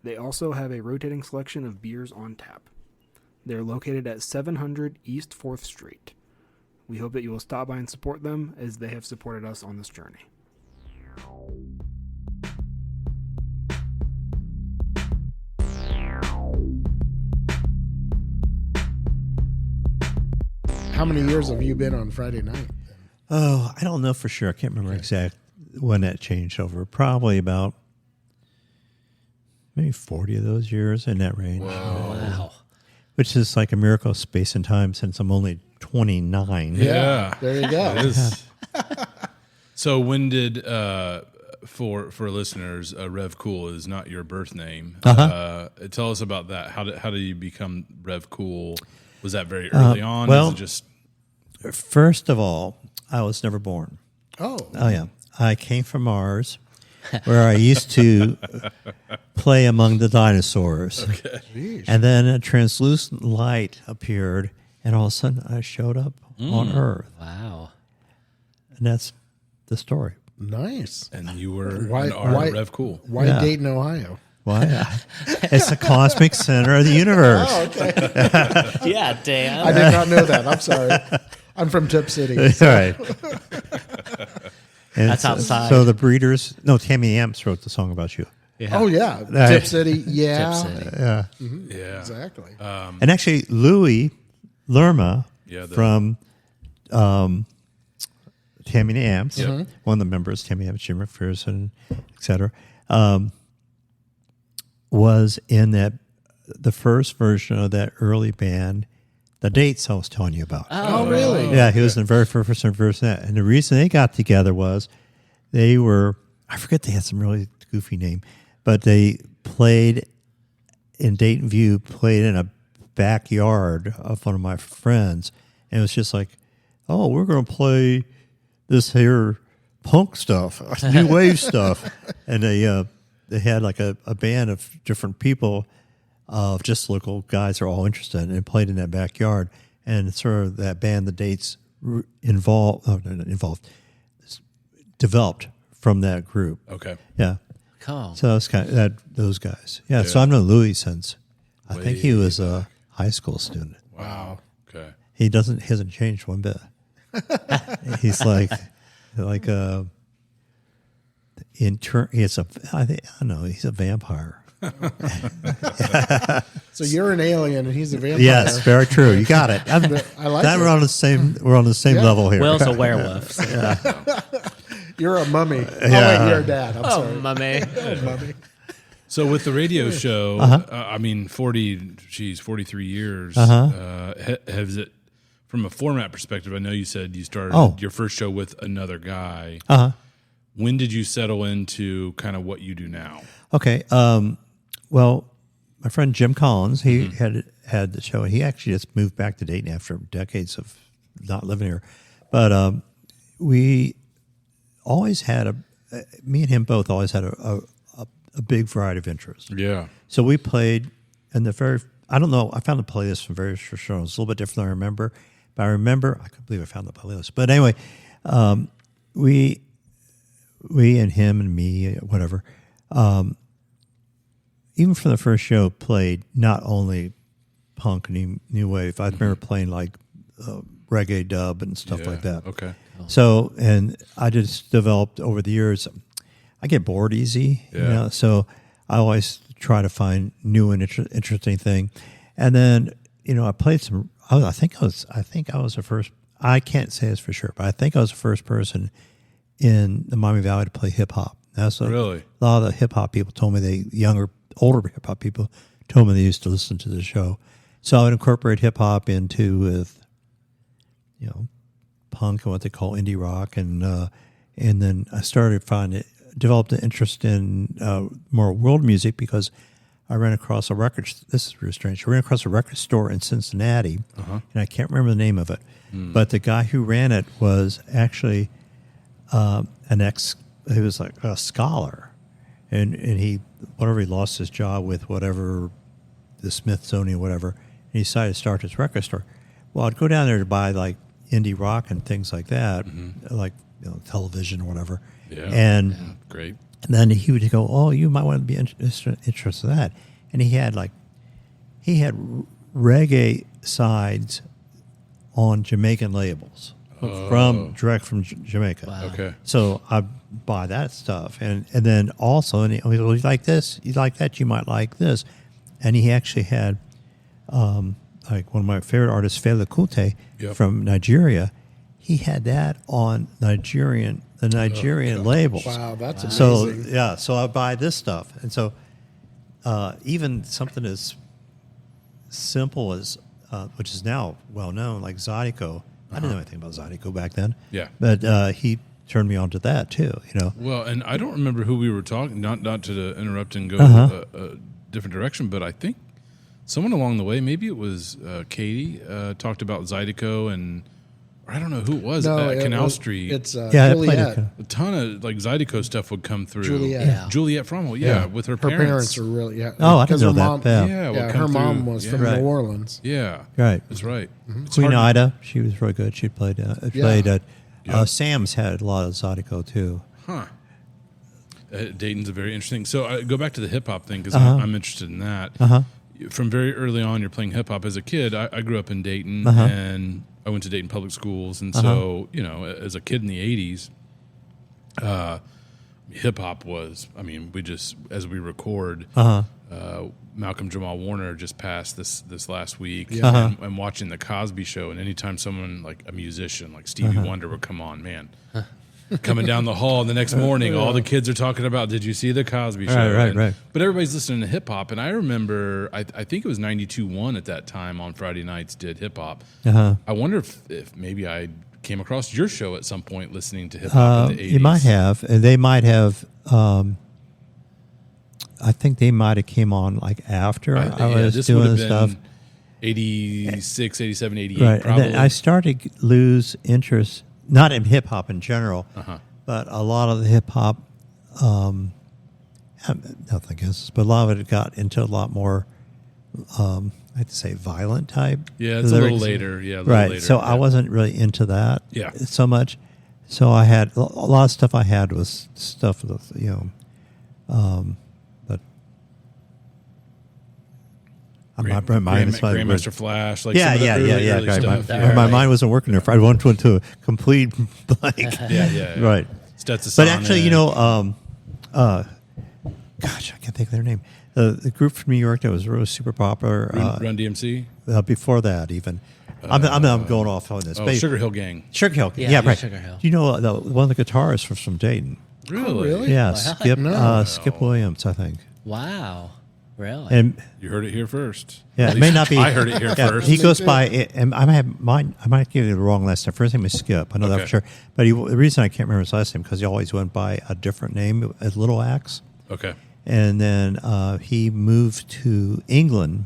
They also have a rotating selection of beers on tap. They're located at 700 East 4th Street. We hope that you will stop by and support them as they have supported us on this journey. How many years have you been on Friday night? Oh, I don't know for sure. I can't remember exact when that changed over. Probably about maybe 40 of those years in that range. Wow. Which is like a miracle of space and time since I'm only 29. Yeah. There you go. It is. So when did for listeners, Rev Cool is not your birth name. Tell us about that. How did you become Rev Cool? Was that very early on? well- Is it just First of all, I was never born. Oh, Yeah. I came from Mars, where I used to play among the dinosaurs. geez. And then a translucent light appeared, and all of a sudden I showed up on Earth. Wow. And that's the story. Nice. And you were Why- an R why- Rev Cool. Why Yeah. Dayton, Ohio? Why? It's the cosmic center of the universe. Oh, okay. Yeah, Dan. I did not know that. I'm sorry. I'm from Tip City. All right. And That's outside. So the Breeders, Tammy Amps wrote the song about you. Yeah. Oh, yeah. Right. Tip City. Yeah. Tip City. Yeah. Yeah. Exactly. And actually, Louis Lerma Yeah, from Tammy and Amps, Yep. one of the members, Tammy Amps, Jim McPherson, et cetera, was in the first version of that early band, the Dates I was telling you about. Oh, really? Yeah, he was in the very first version of that. And the reason they got together was they were, I forget, they had some really goofy name, but they played in Dayton View, played in a backyard of one of my friends. And it was just like, oh, we're going to play this here punk stuff, new wave stuff. And they had like a band of different people, of just local guys who are all interested, and played in that backyard. And sort of that band, the Dates, developed from that group. Okay. Yeah. Cool. So that's kind of those guys. Yeah. So I've known Louis since I think he was a high school student. Wow. Okay. He hasn't changed one bit. He's like he's a vampire. So you're an alien and he's a vampire. Yes, very true. You got it. I like that it. we're on the same level here. Will's a werewolf. You're a mummy. Yeah. Oh, wait, you're a dad. I'm Oh, sorry. mummy. Oh, mummy. So with the radio show, I mean, 43 years. Has it, from a format perspective, I know you said you started your first show with another guy. When did you settle into kind of what you do now? Okay. Well, my friend Jim Collins, he had the show. He actually just moved back to Dayton after decades of not living here. But we always had me and him both always had a big variety of interests. Yeah. So we played in I don't know, I found the playlist from various shows. It's a little bit different than I remember. But I couldn't believe I found the playlist. But anyway, we and him and me, whatever, even from the first show, played not only punk and new wave. I remember playing like reggae dub and stuff like that. Okay. So, and I just developed over the years. I get bored easy, so I always try to find new and interesting thing. And then, I played some. I think I was the first. I can't say this for sure, but I think I was the first person in the Miami Valley to play hip hop. That's Really? A lot of the hip hop people told me older hip hop people told me they used to listen to the show. So I would incorporate hip hop with punk and what they call indie rock, and then I developed an interest in more world music because I ran across this is really strange. I ran across a record store in Cincinnati, and I can't remember the name of it, but the guy who ran it was actually he was like a scholar, and he lost his job with whatever, the Smithsonian, whatever, and he decided to start his record store. Well, I'd go down there to buy like indie rock and things like that, like television or whatever. Yeah. And great. And then he would go, "Oh, you might want to be interested in that." And he had reggae sides on Jamaican labels direct from Jamaica. Wow. Okay. So I buy that stuff, and then also, and he goes, "You like this? You like that? You might like this." And he actually had, like one of my favorite artists, Fela Kuti from Nigeria. He had that on the Nigerian labels. Wow, that's amazing. So so I buy this stuff, and so even something as simple as which is now well known, like Zydeco. I didn't know anything about Zydeco back then. Yeah, but he turned me on to that too. Well, and I don't remember who we were talking. Not to interrupt and go a different direction, but I think someone along the way, maybe it was Katie, talked about Zydeco and I don't know who it was No, at Canal Street. It's I played Juliet. it. A ton of like Zydeco stuff would come through. Juliet. Yeah. Juliet Frommel, with her Her parents. parents are really Oh, I didn't because know her that. mom. Yeah. Yeah, would Yeah, come her mom through. was Yeah. from Right. New Orleans. Yeah, Right. that's right. It's Queen hard- Ida, she was really good. She played Sam's had a lot of Zydeco too. Huh. Dayton's a very interesting. So I go back to the hip hop thing because I'm interested in that. From very early on, you're playing hip hop. As a kid, I grew up in Dayton, and I went to Dayton public schools, and so as a kid in the '80s, hip hop was. I mean, we just as we record. Malcolm Jamal Warner just passed this last week, and watching the Cosby Show, and anytime someone like a musician like Stevie Wonder would come on, man. Coming down the hall the next morning, all the kids are talking about, did you see the Cosby Show? Right. But everybody's listening to hip hop, and I remember, I think it was 92.1 at that time on Friday nights did hip hop. I wonder if maybe I came across your show at some point listening to hip hop in the 80s. You might have. They might have. I think they might have came on like after I was this doing would have the been stuff. 86, 87, 88, Right. probably. And then I started to lose interest, not in hip hop in general, but a lot of the hip hop, nothing against this, but a lot of it got into a lot more, I'd say violent type. Yeah, it's lyrics. a little later. Yeah, a little Right. later. So I wasn't really into that Yeah. so much. So I had a lot of stuff I had was stuff that, but my mind is Grandmaster Flash, like yeah. early Right. stuff. My mind wasn't working there. I went to a complete blank. Yeah. Right. Stetsasonic. But actually, gosh, I can't think of their name. The group from New York that was really super popular. Run DMC. Before that, even. I'm going off on this. Oh, but Sugar Hill Gang. Sugar Hill. Yeah, Right. Sugar Hill. You know, one of the guitarists was from Dayton. Really? really? Yeah, Wow. Skip Williams, I think. Wow. Really? And You heard it here first. yeah, At it may least not be. I heard it here Yeah, first. he goes by. And I might give you the wrong last name. First name is Skip. I know that Okay. for sure. But the reason I can't remember his last name because he always went by a different name as Little Axe. Okay. And then he moved to England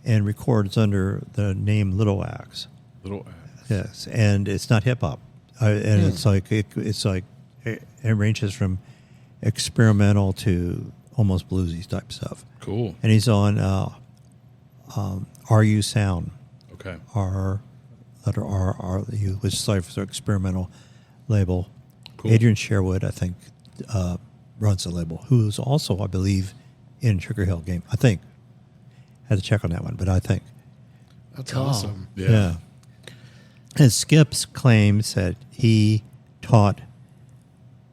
and records under the name Little Axe. Little. Yes, and it's not hip hop, and it's like it ranges from experimental to almost bluesy type stuff. Cool. And he's on RU Sound, Okay. letter R, which is like for experimental label. Cool. Adrian Sherwood, I think, runs the label, who is also, I believe, in Sugar Hill Game. I think. Had to check on that one, but I think. That's Cool. awesome. Yeah. And Skip's claims that he taught,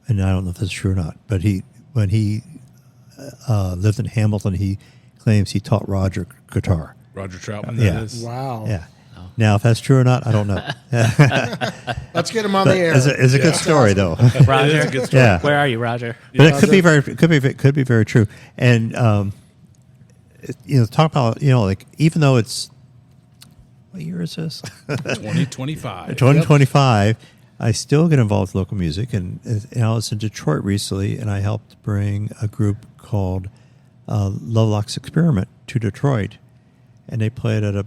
and I don't know if this is true or not, but when he lived in Hamilton, he claims he taught Roger guitar. Roger Troutman. Yeah. That is. Wow. Yeah. Now, if that's true or not, I don't know. Let's get him on the air. It's a good story, though. It is a Roger, good story. Yeah. where are you, Roger? But it could be very true. And talk about like even though it's what year is this? 2025. 2025. I still get involved with local music, and I was in Detroit recently, and I helped bring a group called Lovelock's Experiment to Detroit, and they played at a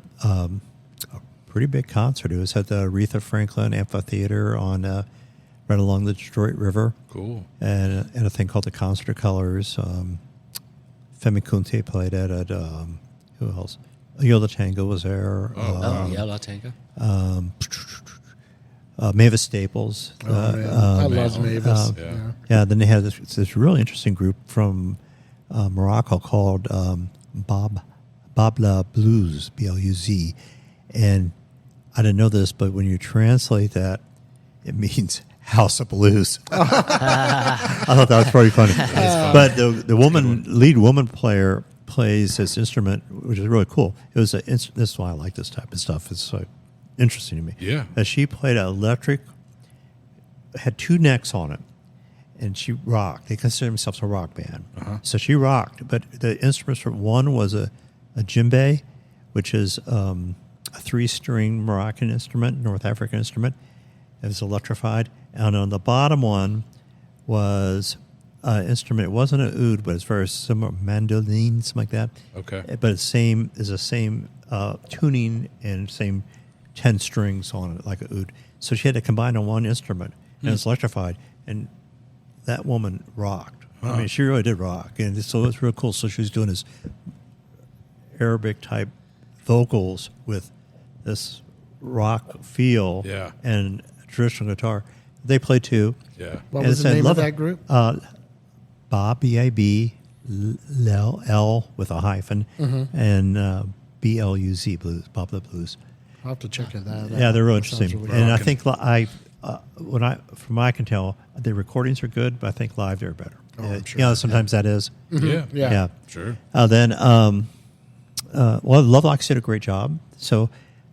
pretty big concert. It was at the Aretha Franklin Amphitheater on right along the Detroit River. Cool. And a thing called the Concert of Colors. Femi Kunte played at who else? Yola Tango was there. Yellow Tango. Mavis Staples. Man. I love Mavis. Yeah. Yeah, then they had this really interesting group from Morocco called Babla Blues, Bluz. And I didn't know this, but when you translate that, it means House of Blues. I thought that was pretty funny. But the lead woman player plays this instrument, which is really cool. This is why I like this type of stuff. It's interesting to me. Yeah. She played an electric, had two necks on it, and she rocked. They consider themselves a rock band. So she rocked. But the instruments from one was a djembe, which is a 3-string Moroccan instrument, North African instrument. It was electrified. And on the bottom one was an instrument. It wasn't an oud, but it's very similar, mandolin, something like that. Okay. But it's the same tuning and same 10 strings on it, like a oud. So she had to combine on one instrument, and it's electrified. And that woman rocked. I mean, she really did rock. And so it was real cool. So she was doing this Arabic-type vocals with this rock feel and traditional guitar. They played too. Yeah. What was the name of that group? Bob, B-I-B, L with a hyphen, and B-L-U-Z, Blues, Bob the Blues. I'll have to check that out. Yeah, they're real That sounds interesting. really And cool. I think from what I can tell, the recordings are good, but I think live they're better. I'm sure. You know, sometimes that is. Yeah. Yeah. Sure. Then, Lovelock did a great job. So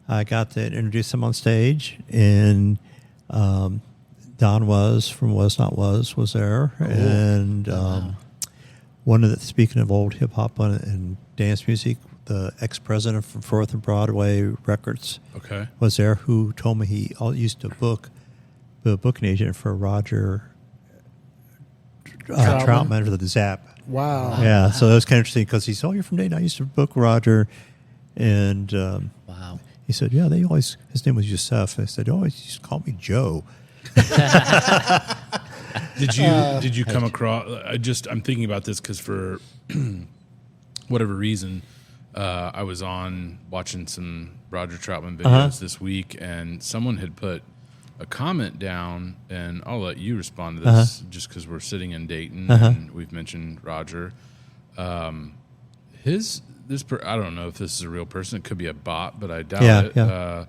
I got to introduce them on stage, and Don Was from Was Not Was there. And one of the, speaking of old hip hop and dance music, the ex-president from Fourth and Broadway Records was there, who told me he used to be a booking agent for Roger Troutman for the Zap. Wow. Yeah, so that was kind of interesting because he said, "Oh, you're from Dayton. I used to book Roger," and Wow. he said, "Yeah, they always." His name was Yusuf. I said, "Oh, he used to call me Joe." Did you come across? I'm thinking about this because for whatever reason, I was on watching some Roger Troutman videos this week, and someone had put a comment down, and I'll let you respond to this just because we're sitting in Dayton and we've mentioned Roger. I don't know if this is a real person. It could be a bot, but I doubt it. Yeah.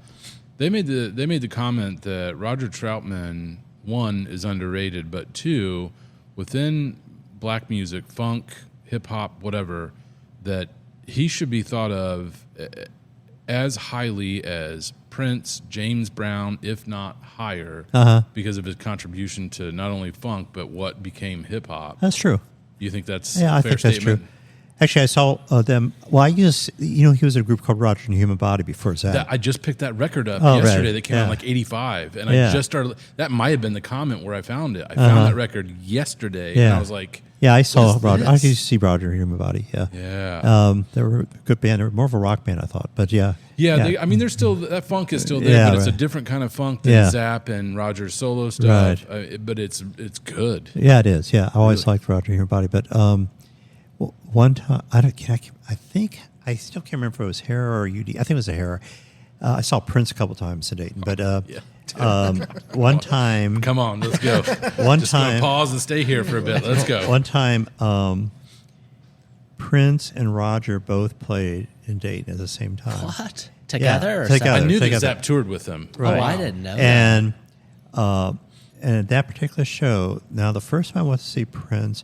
They made the comment that Roger Troutman, one, is underrated, but two, within black music, funk, hip hop, whatever, that he should be thought of as highly as Prince, James Brown, if not higher, because of his contribution to not only funk but what became hip hop. That's true. You think that's Yeah, I a fair think that's statement? true. Actually, I saw them. Well, he was in a group called Roger and the Human Body before that. I just picked that record up Oh, yesterday. right. That came out Yeah. in like 85. And Yeah. I just started. That might have been the comment where I found it. I found that record yesterday. And Yeah. I was like, Yeah, I saw is Roger. I this? used to see Roger and Human Body. Yeah. yeah. They were a good band. They were more of a rock band, I thought. But yeah. I mean, there's still that funk is still there, Yeah, but it's a right. different kind of funk than Yeah. Zapp and Roger's solo stuff. Right. But it's good. Yeah, it is. Yeah, I always liked Roger and Human Body. But one time, I think I still can't remember if it was Hair or UD. I think it was a Hair. I saw Prince a couple times in Dayton, but one time, Come on, let's go. one Just gonna time, pause and stay here for a bit. Let's go. one time, Prince and Roger both played in Dayton at the same time. What? Together or together. separate? I knew that together. Zapp toured with them. Oh, I didn't know that. And at that particular show, now the first time I went to see Prince,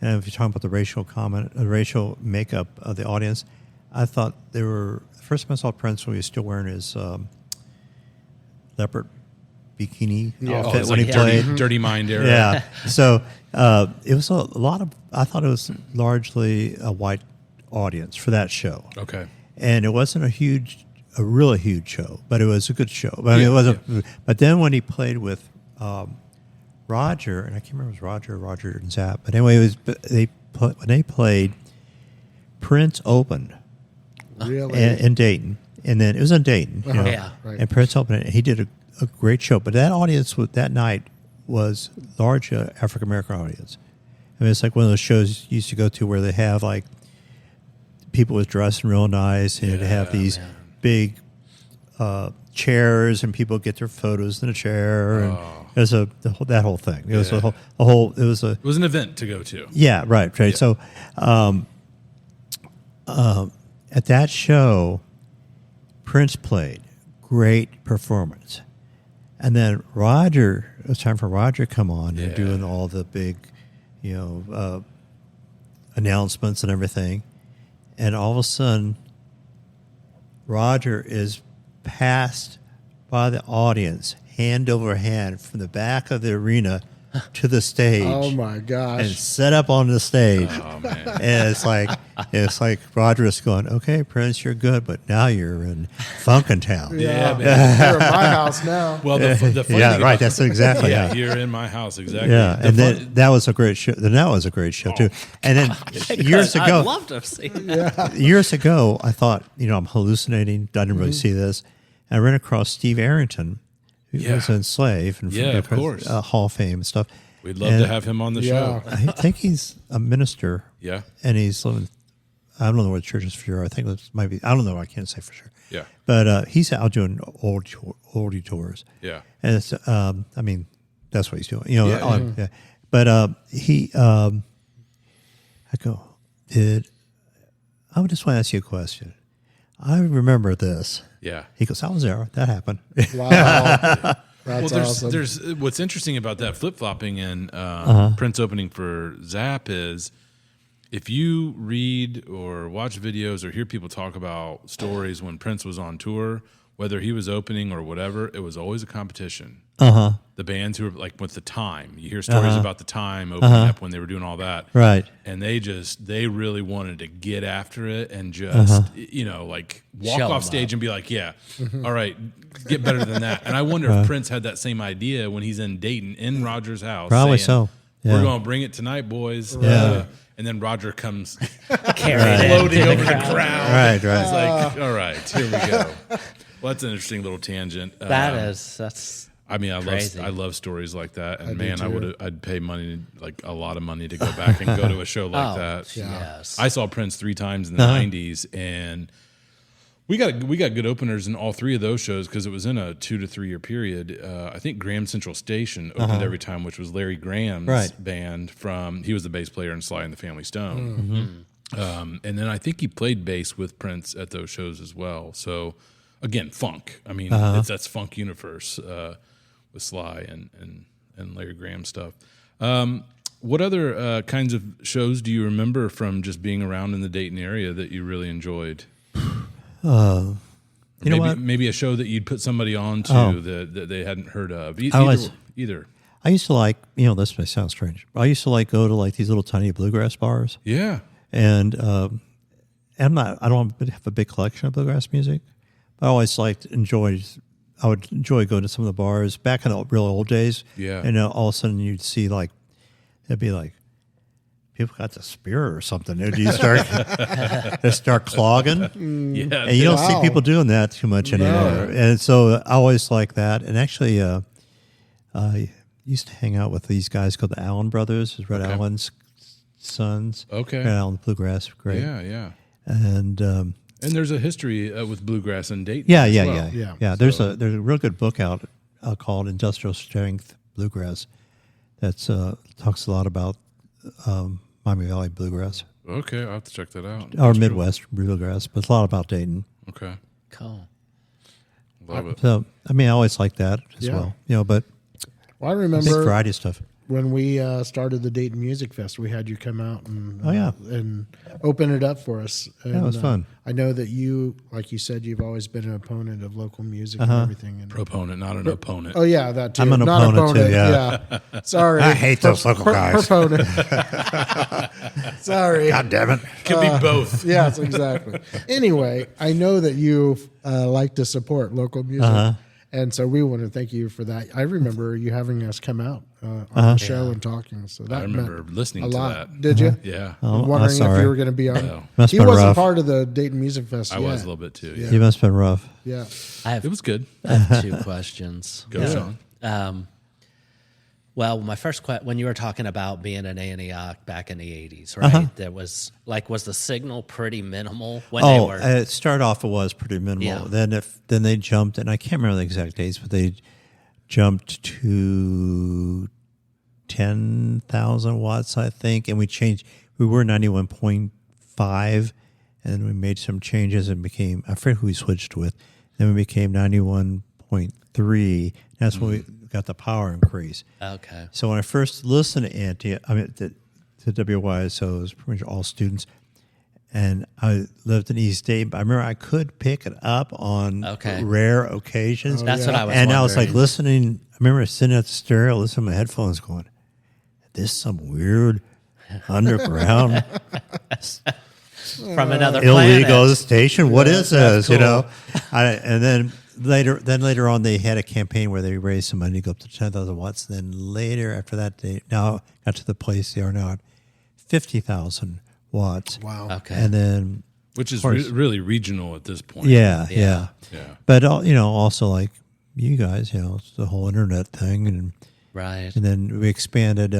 and if you're talking about the racial makeup of the audience, I thought they were. The first time I saw Prince, when he was still wearing his leopard bikini outfit it's when like he played. Dirty Mind era. Yeah. So it was a lot of. I thought it was largely a white audience for that show. Okay. And it wasn't a really huge show, but it was a good show. I mean, it was But then when he played with Roger, and I can't remember if it was Roger and Zapp, but anyway, when they played, Prince opened Really? in Dayton, and then it was in Dayton, Yeah. Right. and Prince opened it. And he did a great show, but that audience that night was large African American audience. I mean, it's like one of those shows you used to go to where they have like people was dressing real nice, and they have these big chairs, and people get their photos in a chair, and it was that whole thing. It was a whole. It was a. It was an event to go to. Yeah, right. Yeah. So, at that show, Prince played, great performance, and then Roger. It was time for Roger to come on and doing all the big, announcements and everything, and all of a sudden, Roger is passed by the audience, hand over hand, from the back of the arena to the stage. Oh my And gosh! set up on the stage. Oh man. And it's like Roger is going, okay, Prince, you're good, but now you're in Funkentown. Yeah, man. You're at my house now. Well, the funny thing Yeah, right. about- That's exactly. yeah, Yeah. you're in my house exactly. Yeah, The and fun- then that was a great show. Then that was a great show too. And then years I'd ago, love to have seen that. years ago, I thought, I'm hallucinating. I didn't really see this. And I ran across Steve Arrington, who was in Slave and of course, Hall of Fame and stuff. We'd love to have him on the show. I think he's a minister. Yeah. And he's living, I don't know what church is for sure. I think it might be, I don't know. I can't say for sure. Yeah. But he's out doing oldie tours. Yeah. And it's, I mean, that's what he's doing. You know, yeah. But I would just want to ask you a question. I remember this. Yeah. He goes, I was there. That happened. Wow. That's awesome. There's what's interesting about that flip-flopping and Prince opening for Zapp is if you read or watch videos or hear people talk about stories when Prince was on tour, whether he was opening or whatever, it was always a competition. The bands who were like with the Time, you hear stories about the Time opening up when they were doing all that, Right. And they really wanted to get after it and just like walk Show off 'em stage up. and be like, yeah, all right, get better than that. And I wonder if Prince had that same idea when he's in Dayton in Roger's house. Probably saying, so. Yeah. We're going to bring it tonight, boys. Yeah. And then Roger comes Carried floating into over the the crowd. crowd. Right. It's like, all right, here we go. Well, that's an interesting little tangent. That's I mean, crazy. I love stories like that, and do man, too. I'd pay money, like a lot of money, to go back and go to a show like that. Yes. I saw Prince 3 times in the '90s, and we got good openers in all 3 of those shows because it was in a 2 to 3 year period. I think Graham Central Station opened every time, which was Larry Graham's band. He was the bass player in Sly and the Family Stone, and then I think he played bass with Prince at those shows as well. So again, funk. I mean, that's funk universe. With Sly and Larry Graham stuff. What other kinds of shows do you remember from just being around in the Dayton area that you really enjoyed? Maybe a show that you'd put somebody on to that they hadn't heard of. Either. I used to like, this may sound strange, but I used to go to these little tiny bluegrass bars. Yeah. And I don't have a big collection of bluegrass music, but I always I would enjoy going to some of the bars back in the real old days. Yeah. And all of a sudden you'd see it'd be like, people got the spear or something. And you start clogging. Yeah. And you don't see people doing that too much anymore. And so I always like that. And actually, I used to hang out with these guys called the Allen Brothers, Red Allen's sons. Okay. Red Allen Bluegrass, great. Yeah. And there's a history with bluegrass in Dayton. Yeah. There's a real good book out called Industrial Strength Bluegrass that talks a lot about Miami Valley bluegrass. Okay, I'll have to check that out. Or Midwest bluegrass, but it's a lot about Dayton. Okay. cool. Love it. So I mean, I always like that as well. But Well, I big remember variety of stuff. when we started the Dayton Music Fest, we had you come out and and open it up for us. And, it was fun. I know that you, like you said, you've always been an opponent of local music and everything. And, Proponent, not an opponent. oh yeah, that too. I'm an Not opponent too, yeah. Sorry, I hate those local guys. Proponent. Sorry. God damn it! Could be both. Yes, exactly. Anyway, I know that you like to support local music. And so we want to thank you for that. I remember you having us come out on the show and talking. So that I remember meant listening a to lot. that. Did you? Yeah. I'm wondering if you were going to be on. No. Must He have been wasn't rough. part of the Dayton Music Fest I yet. was a little bit too. Yeah. You must have been rough. Yeah. It was good. I have 2 questions. Go, Shawn. Well, my first question, when you were talking about being in Antioch back in the 80s, right? There was was the signal pretty minimal when they were. It started off, it was pretty minimal. Yeah. Then they jumped, and I can't remember the exact dates, but they jumped to 10,000 watts, I think, and we changed. We were 91.5, and then we made some changes and became. I forget who we switched with. Then we became 91.3. That's when we got the power increase. Okay. So when I first listened to WYSO, it was pretty much all students, and I lived in East Dayton. But I remember I could pick it up on rare occasions. That's what I was And wondering. I was listening. I remember sitting at the stereo, listening to my headphones, going, "This is some weird underground From another illegal planet. station. What is this?" cool. And then later on, they had a campaign where they raised some money to go up to 10,000 watts. Then later, after that, they now got to the place they are now at 50,000 watts. Wow. Okay. And then which is course. really regional at this point. Yeah. Yeah. But also like you guys, it's the whole internet thing, and Right. then we expanded.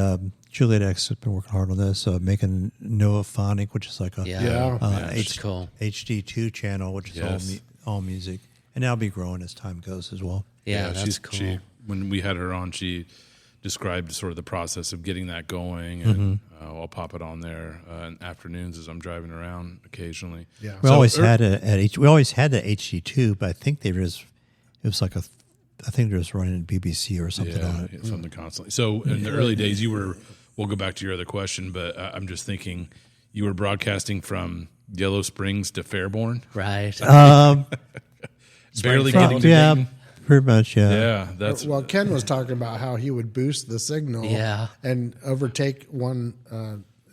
Juliet X has been working hard on this, making Noaphonic, which is like a Yeah. That's cool. HD2 channel, which is Yes. all music, and that'll be growing as time goes as well. Yeah, that's cool. When we had her on, she described sort of the process of getting that going, and I'll pop it on there in afternoons as I'm driving around occasionally. Yeah. We always had it we always had the HD2, but I think it was like I think they was running BBC or something on it. Something constantly. So in the early days, we'll go back to your other question, but I'm just thinking you were broadcasting from Yellow Springs to Fairborn, Right. barely getting to Yeah, Dayton. pretty much. Yeah. Yeah, that's Well, Ken was talking about how he would boost the signal Yeah. and overtake one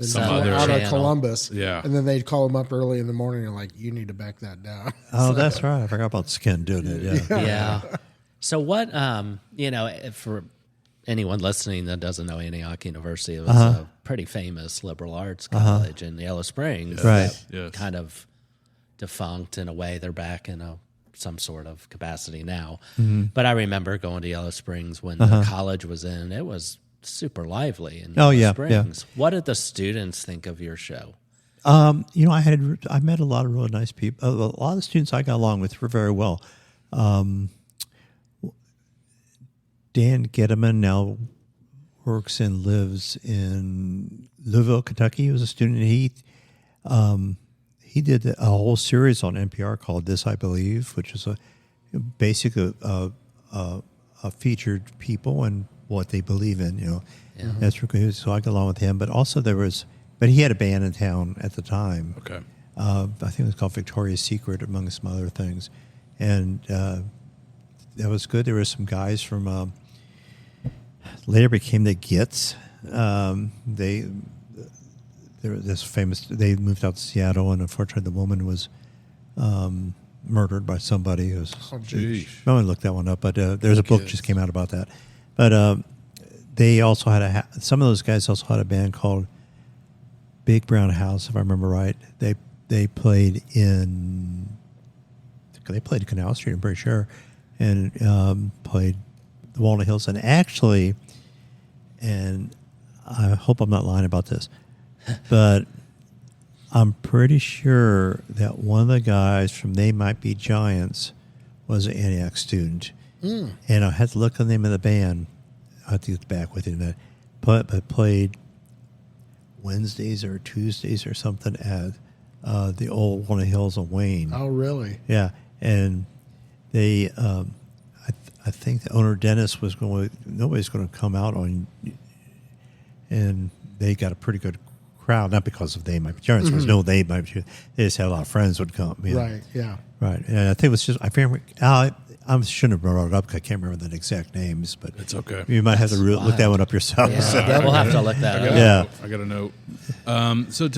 Some other out of channel. Columbus. Yeah. And then they'd call him up early in the morning and like, you need to back that down. Oh, that's right. I forgot about Skin doing it. Yeah. Yeah. So what, for anyone listening that doesn't know, Antioch University was a pretty famous liberal arts college in Yellow Springs. Right. that Yes. Kind of defunct in a way. They're back in some sort of capacity now. But I remember going to Yellow Springs when the college was in. It was super lively in Oh, Yellow yeah, Springs. What did the students think of your show? I met a lot of really nice people. A lot of the students I got along with were very well. Dan Getterman now works and lives in Louisville, Kentucky. He was a student. He did a whole series on NPR called "This I Believe," which is basically a featured people and what they believe in. That's really good. So I got along with him. But also but he had a band in town at the time. okay. I think it was called Victoria's Secret, among some other things, and that was good. There were some guys from later became the Gits. They were this famous. They moved out to Seattle, and unfortunately, the woman was murdered by somebody. It was, Geez. no one looked that one up, but there's a book just came out about that. But they also had some of those guys also had a band called Big Brown House, if I remember right. They played in Canal Street, I'm pretty sure, and played the Walnut Hills. And actually, and I hope I'm not lying about this, but I'm pretty sure that one of the guys from They Might Be Giants was an Antioch student. And I had to look at the name of the band. I have to get back with you in a minute. But played Wednesdays or Tuesdays or something at the old Walnut Hills on Wayne. Oh, really? Yeah, and they, I think the owner Dennis was nobody's going to come out on, and they got a pretty good crowd, not because of They Might Be Giants. There was no They Might Be Giants. They just had a lot of friends would come. Right, yeah. Right, and I think it was just I shouldn't have brought it up because I can't remember the exact names, but It's okay. you might have to look that one up yourself. Yeah. We'll have to look that up. Yeah. I got a note. So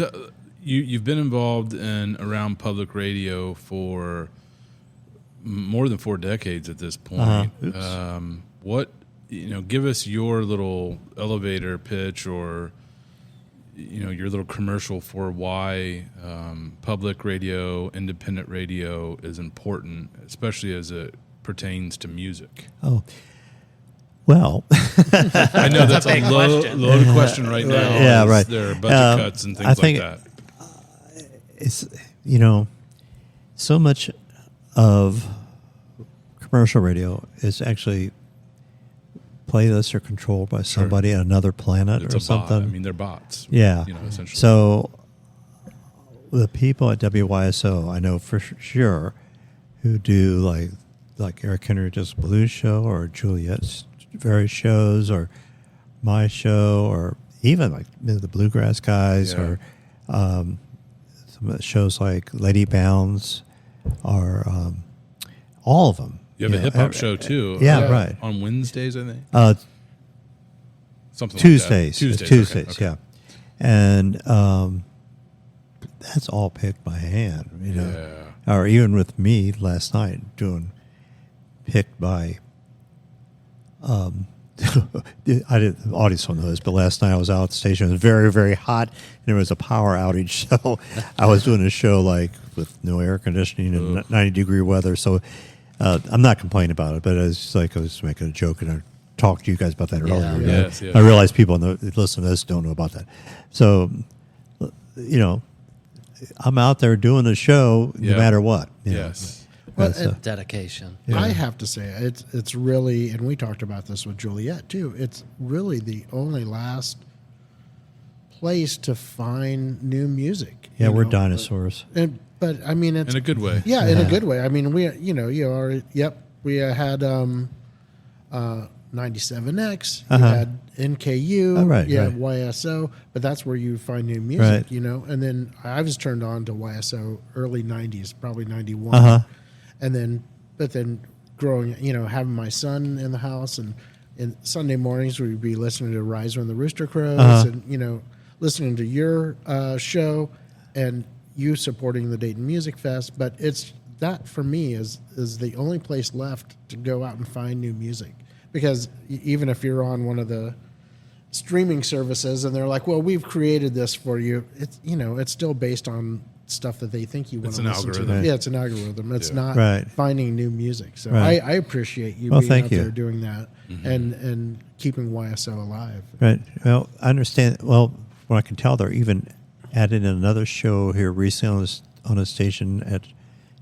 you've been involved in around public radio for more than 4 decades at this point. What give us your little elevator pitch or your little commercial for why public radio, independent radio is important, especially as it pertains to music. Oh, well, I know that's a big question. loaded question right now. Yeah, as right. There are budget cuts and I things think like that. it's so much of commercial radio is actually playlists are controlled by somebody on another planet It's or a something. bot. I mean, they're bots. Yeah. Essentially. So the people at WYSO, I know for sure, who do like Eric Henry does a blues show, or Juliet's various shows, or my show, or even like the Bluegrass guys, Yeah. or some of the shows like Lady Bounds, or all of them. you have a hip hop show too. Yeah, right. On Wednesdays, I think. Something Tuesdays. like It's that. Tuesdays, okay. yeah. And that's all picked by hand, Yeah. Or even with me last night picked by I did. The audience don't know this, but last night I was out at the station. It was very, very hot, and there was a power outage. So I was doing a show like with no air conditioning and 90-degree weather. So I'm not complaining about it, but I was making a joke, and I talked to you guys about that earlier. Yes, yes. I realize people that listen to this don't know about that. So, you know, I'm out there doing the show no matter what. You know. Yes. Well, Dedication. Yeah. I have to say, it's really, and we talked about this with Juliet too. It's really the only last place to find new music. Yeah, we're know? dinosaurs. But I mean, it's In a good way. Yeah, in a good way. I mean, we had 97X, you had NKU, Oh, right, right. WYSO, but that's where you find new music, Right. you know. And then I was turned on to WYSO early 90s, probably 91. And then growing, you know, having my son in the house, and Sunday mornings we'd be listening to Rise When the Rooster Crows, and, you know, listening to your show and you supporting the Dayton Music Fest. But it's that for me is the only place left to go out and find new music. Because even if you're on one of the streaming services and they're like, well, we've created this for you, it's, you know, it's still based on stuff that they think you want to listen to. algorithm. Yeah, it's an algorithm. It's not Right. finding new music. So Right. I appreciate you Well, being thank out you. there doing that and keeping YSO alive. Right. Well, I understand. Well, what I can tell, they're even added in another show here recently on a station at,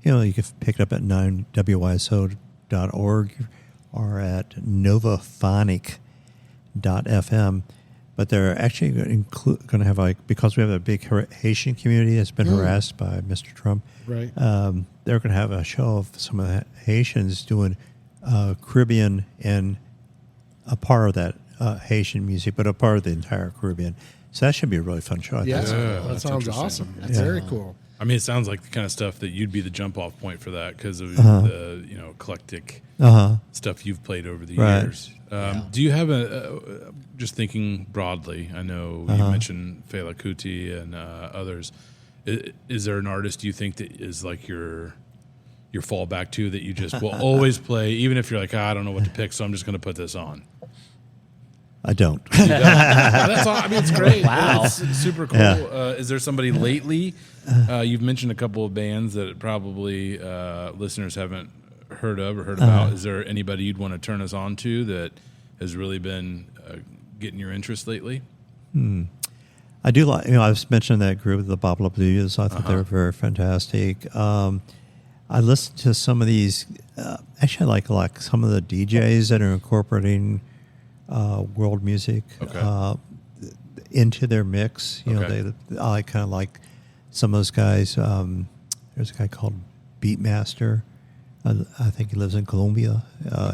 you know, you can pick it up at 9wyso.org or at novaphonic.fm. But they're actually going to have, like, because we have a big Haitian community that's been harassed by Mr. Trump. Right. They're going to have a show of some of the Haitians doing Caribbean and a part of that Haitian music, but a part of the entire Caribbean. So that should be a really fun show. I Yeah, think. that that's sounds interesting. awesome. That's very cool. I mean, it sounds like the kind of stuff that you'd be the jump off point for that because of the eclectic stuff you've played over the Right. years. Do you have just thinking broadly? I know you mentioned Fela Kuti and others. Is there an artist you think that is like your fallback to that you just will always play, even if you're like, I don't know what to pick, so I'm just going to put this on? I don't. That's all. I mean, it's great. Wow. It's super cool. Yeah. Is there somebody lately? You've mentioned a couple of bands that probably listeners haven't heard of or heard about. Is there anybody you'd want to turn us on to that has really been getting your interest lately? I do like, I was mentioning that group, the Babla Blues. I think they're very fantastic. I listen to some of these. Actually, I like some of the DJs that are incorporating world music into their mix. You know, I kind of like some of those guys. There's a guy called Beatmaster. I think he lives in Colombia.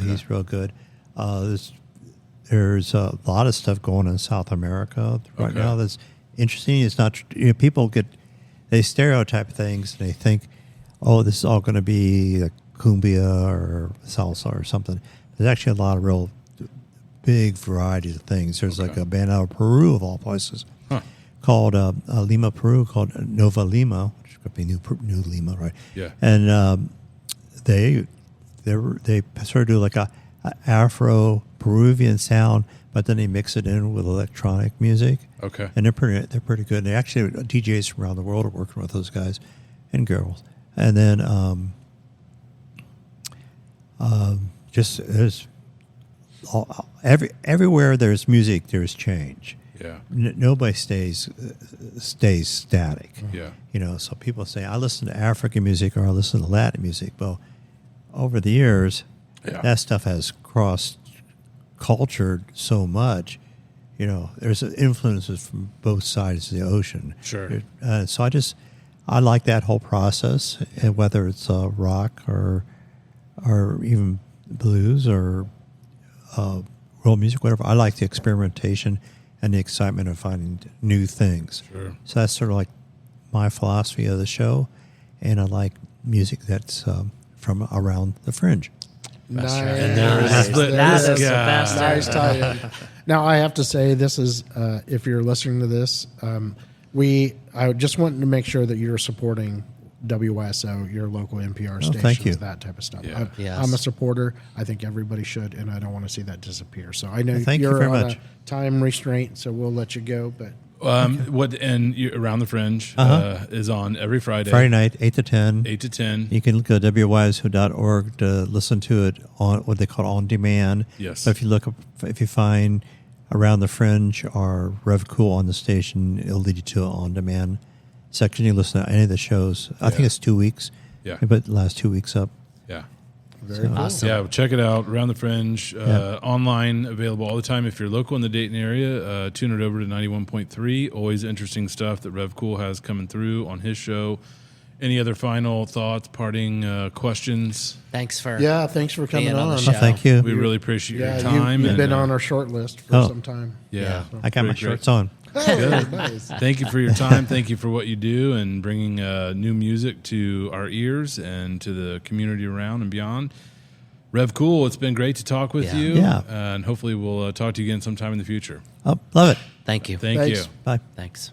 He's real good. There's a lot of stuff going on in South America right now that's interesting. It's not, people they stereotype things and they think, oh, this is all going to be like cumbia or salsa or something. There's actually a lot of real big variety of things. There's like a band out of Peru, of all places, called Lima, Peru, called Nova Lima, which could be New Lima, right? Yeah. And they sort of do like a Afro Peruvian sound, but then they mix it in with electronic music. Okay. And they're pretty good. And they actually, DJs from around the world are working with those guys and girls. And then just there's everywhere there's music, there's change. Yeah. Nobody stays static. Yeah. So people say, I listen to African music or I listen to Latin music. Well, over the years, that stuff has cross-cultured so much. There's influences from both sides of the ocean. Sure. So I like that whole process, and whether it's rock or even blues or world music, whatever. I like the experimentation and the excitement of finding new things. Sure. So that's sort of like my philosophy of the show, and I like music that's from around the Fringe. Nice. And that is the best. Nice tie-in. Now, I have to say, this is, if you're listening to this, I just wanted to make sure that you're supporting WYSO, your local NPR stations, thank you. that type of stuff. Yeah. Yes. I'm a supporter. I think everybody should, and I don't want to see that disappear. So I know Thank you you're very on much. a time restraint, so we'll let you go. But Around the Fringe is on every Friday. Friday night, 8 to 10. 8 to 10. You can go to WYSO.org to listen to it on what they call on demand. Yes. But if you find Around the Fringe or Rev Cool on the station, it'll lead you to an on demand section. You can listen to any of the shows. I think it's 2 weeks. Yeah. But the last 2 weeks up. Yeah. very cool. Awesome. Yeah, check it out. Around the Fringe, online, available all the time. If you're local in the Dayton area, tune it over to 91.3. Always interesting stuff that Rev Cool has coming through on his show. Any other final thoughts, parting questions? Thanks for Thanks for coming being on the on. show. Thank you. We really appreciate your Yeah, time. you've been and, on our short list for Oh. some time. Yeah. I got my Great, great. shorts on. Good. Nice. Thank you for your time. Thank you for what you do and bringing new music to our ears and to the community around and beyond. Rev Cool, it's been great to talk with Yeah. you. Yeah. And hopefully we'll talk to you again sometime in the future. Oh, love it. Thank you. Thank Thanks. you. Bye. Thanks.